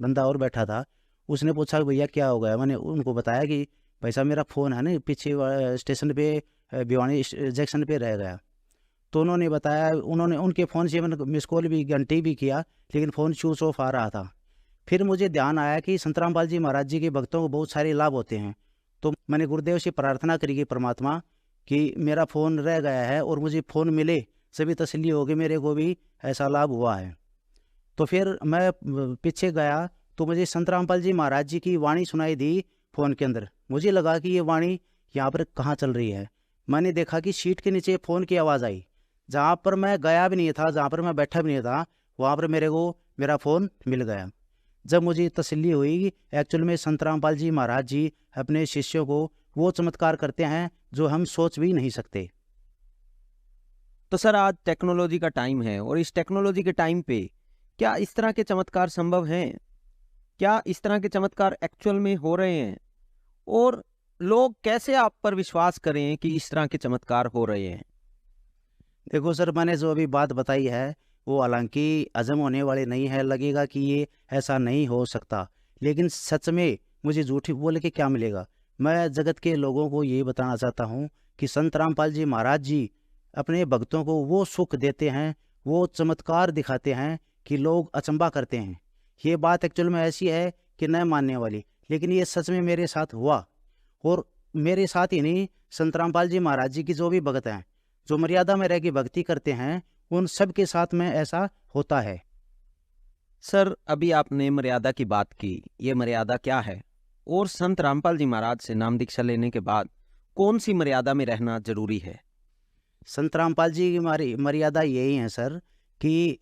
बंदा और बैठा था। उसने पूछा भैया क्या हो गया। मैंने उनको बताया कि भाई साहब मेरा फ़ोन है ना पीछे स्टेशन पे भिवानी जंक्शन पे रह गया। तो उन्होंने बताया, उन्होंने उनके फ़ोन से मैंने मिस कॉल भी घंटे भी किया, लेकिन फ़ोन स्विच ऑफ आ रहा था। फिर मुझे ध्यान आया कि संत रामपाल जी महाराज जी के भक्तों को बहुत सारे लाभ होते हैं। तो मैंने गुरुदेव से प्रार्थना करी कि परमात्मा कि मेरा फ़ोन रह गया है और मुझे फ़ोन मिले, सभी तसल्ली हो गई, मेरे को भी ऐसा लाभ हुआ है। तो फिर मैं पीछे गया तो मुझे संत रामपाल जी महाराज जी की वाणी सुनाई दी फ़ोन के अंदर। मुझे लगा कि ये वाणी यहाँ पर कहाँ चल रही है। मैंने देखा कि सीट के नीचे फ़ोन की आवाज़ आई। जहाँ पर मैं गया भी नहीं था, जहाँ पर मैं बैठा भी नहीं था, वहाँ पर मेरे को मेरा फ़ोन मिल गया। जब मुझे तसल्ली हुई, एक्चुअल में संत रामपाल जी महाराज जी अपने शिष्यों को वो चमत्कार करते हैं जो हम सोच भी नहीं सकते। तो सर, आज टेक्नोलॉजी का टाइम है और इस टेक्नोलॉजी के टाइम पे क्या इस तरह के चमत्कार संभव हैं? क्या इस तरह के चमत्कार एक्चुअल में हो रहे हैं? और लोग कैसे आप पर विश्वास करें कि इस तरह के चमत्कार हो रहे हैं? देखो सर, मैंने जो अभी बात बताई है वो हालांकि हजम होने वाली नहीं है, लगेगा कि ये ऐसा नहीं हो सकता, लेकिन सच में मुझे झूठी बोल के क्या मिलेगा। मैं जगत के लोगों को ये बताना चाहता हूँ कि संत रामपाल जी महाराज जी अपने भक्तों को वो सुख देते हैं, वो चमत्कार दिखाते हैं कि लोग अचंभा करते हैं। ये बात एक्चुअल में ऐसी है कि न मानने वाली, लेकिन ये सच में मेरे साथ हुआ। और मेरे साथ ही नहीं, संत रामपाल जी महाराज जी की जो भी भक्त हैं, जो मर्यादा में रह के भक्ति करते हैं, उन सब के साथ में ऐसा होता है। सर, अभी आपने मर्यादा की बात की, ये मर्यादा क्या है? और संत रामपाल जी महाराज से नाम दीक्षा लेने के बाद कौन सी मर्यादा में रहना जरूरी है? संत रामपाल जी की हमारी मर्यादा यही है सर कि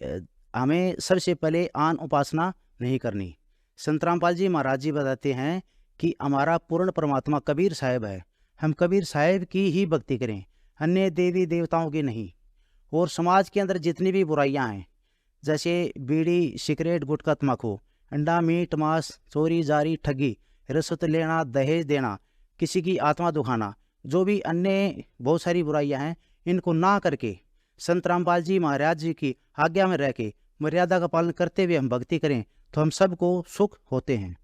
हमें सबसे पहले आन उपासना नहीं करनी। संत रामपाल जी महाराज जी बताते हैं कि हमारा पूर्ण परमात्मा कबीर साहब है, हम कबीर साहब की ही भक्ति करें, अन्य देवी देवताओं की नहीं। और समाज के अंदर जितनी भी बुराइयां हैं, जैसे बीड़ी, सिगरेट, गुटखा, तम्बाकू, अंडा, मीट, मांस, चोरी, जारी, ठगी, रिश्वत लेना, दहेज देना, किसी की आत्मा दुखाना, जो भी अन्य बहुत सारी बुराइयां हैं, इनको ना करके संत रामपाल जी महाराज जी की आज्ञा में रह के मर्यादा का पालन करते हुए हम भक्ति करें तो हम सबको सुख होते हैं।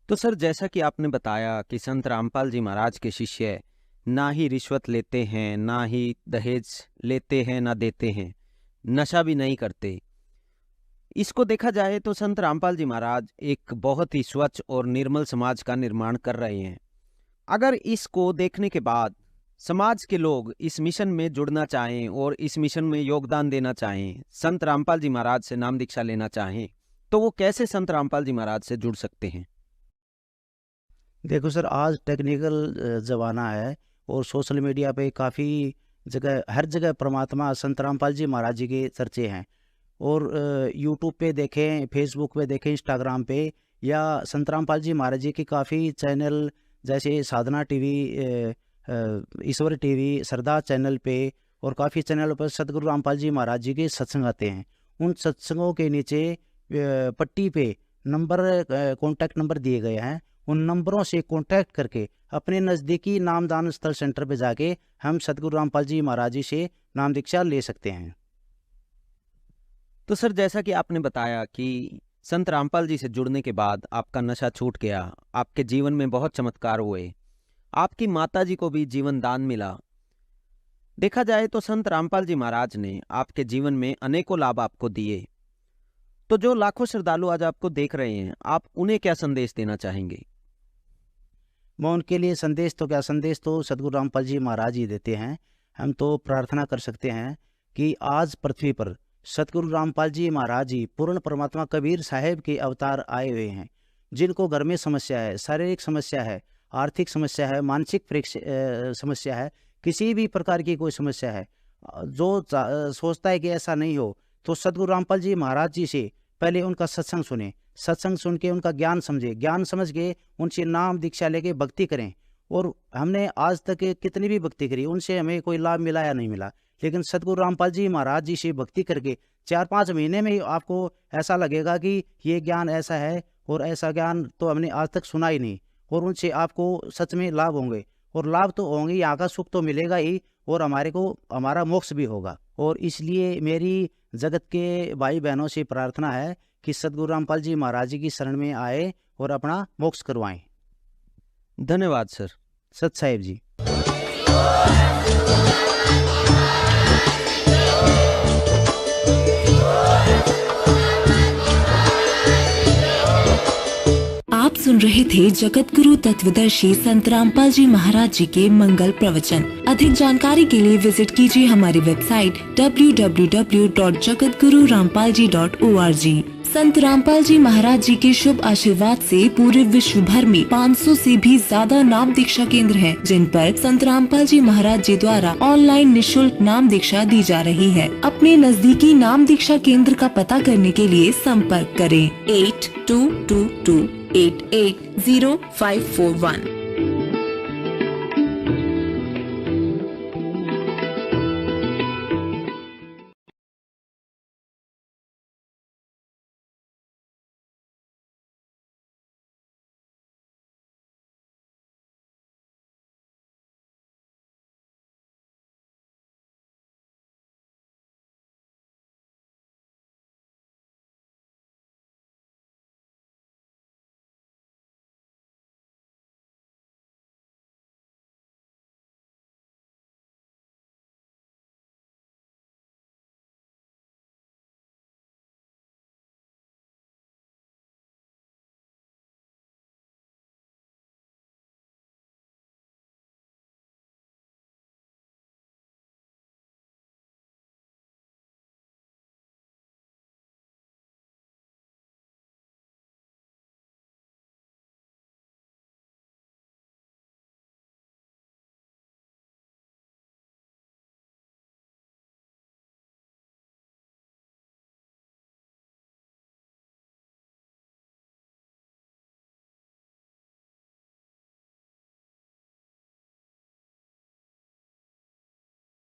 तो सर, जैसा कि आपने बताया कि संत रामपाल जी महाराज के शिष्य ना ही रिश्वत लेते हैं, ना ही दहेज लेते हैं, ना देते हैं, नशा भी नहीं करते। इसको देखा जाए तो संत रामपाल जी महाराज एक बहुत ही स्वच्छ और निर्मल समाज का निर्माण कर रहे हैं। अगर इसको देखने के बाद समाज के लोग इस मिशन में जुड़ना चाहें और इस मिशन में योगदान देना चाहें, संत रामपाल जी महाराज से नाम दीक्षा लेना चाहें, तो वो कैसे संत रामपाल जी महाराज से जुड़ सकते हैं? देखो सर, आज टेक्निकल ज़माना है और सोशल मीडिया पे काफ़ी जगह, हर जगह परमात्मा संत रामपाल जी महाराज जी के चर्चे हैं। और यूट्यूब पे देखें, फेसबुक पे देखें, इंस्टाग्राम पे, या संत रामपाल जी महाराज जी के काफ़ी चैनल जैसे साधना टीवी, ईश्वर टीवी, श्रद्धा चैनल पे और काफ़ी चैनलों पर सतगुरु रामपाल जी महाराज जी के सत्संग आते हैं। उन सत्संगों के नीचे पट्टी पे नंबर, कॉन्टैक्ट नंबर दिए गए हैं। उन नंबरों से कॉन्टैक्ट करके अपने नज़दीकी नामदान स्थल सेंटर पे जाके हम सतगुरु रामपाल जी महाराज जी से नाम दीक्षा ले सकते हैं। तो सर, जैसा कि आपने बताया कि संत रामपाल जी से जुड़ने के बाद आपका नशा छूट गया, आपके जीवन में बहुत चमत्कार हुए, आपकी माता जी को भी जीवन दान मिला। देखा जाए तो संत रामपाल जी महाराज ने आपके जीवन में अनेकों लाभ आपको दिए। तो जो लाखों श्रद्धालु आज आपको देख रहे हैं, आप उन्हें क्या संदेश देना चाहेंगे? मैं उनके लिए संदेश तो क्या, संदेश तो सतगुरु रामपाल जी महाराज ही देते हैं। हम तो प्रार्थना कर सकते हैं कि आज पृथ्वी पर सतगुरु रामपाल जी महाराज जी पूर्ण परमात्मा कबीर साहब के अवतार आए हुए हैं। जिनको घर में समस्या है, शारीरिक समस्या है, आर्थिक समस्या है, मानसिक समस्या है, किसी भी प्रकार की कोई समस्या है, जो सोचता है कि ऐसा नहीं हो, तो सतगुरु रामपाल जी महाराज जी से पहले उनका सत्संग सुने, सत्संग सुन के उनका ज्ञान समझे, ज्ञान समझ के उनसे नाम दीक्षा लेके भक्ति करें। और हमने आज तक कितनी भी भक्ति करी, उनसे हमें कोई लाभ मिला या नहीं मिला, लेकिन सतगुरु रामपाल जी महाराज जी से भक्ति करके 4-5 महीने में ही आपको ऐसा लगेगा कि ये ज्ञान ऐसा है, और ऐसा ज्ञान तो हमने आज तक सुना ही नहीं। और उनसे आपको सच में लाभ होंगे, और लाभ तो होंगे, यहाँ का सुख तो मिलेगा ही, और हमारा मोक्ष भी होगा। और इसलिए मेरी जगत के भाई बहनों से प्रार्थना है कि सतगुरु रामपाल जी महाराज जी की शरण में आए और अपना मोक्ष करवाएं। धन्यवाद सर। सत साहिब जी। आप सुन रहे थे जगत गुरु तत्वदर्शी संत रामपाल जी महाराज जी के मंगल प्रवचन। अधिक जानकारी के लिए विजिट कीजिए हमारी वेबसाइट www.jagatgururampalji.org। संत रामपाल जी महाराज जी के शुभ आशीर्वाद से पूरे विश्व भर में 500 से भी ज्यादा नाम दीक्षा केंद्र हैं, जिन पर संत रामपाल जी महाराज जी द्वारा ऑनलाइन निशुल्क नाम दीक्षा दी जा रही है। अपने नजदीकी नाम दीक्षा केंद्र का पता करने के लिए संपर्क करें 8222880541।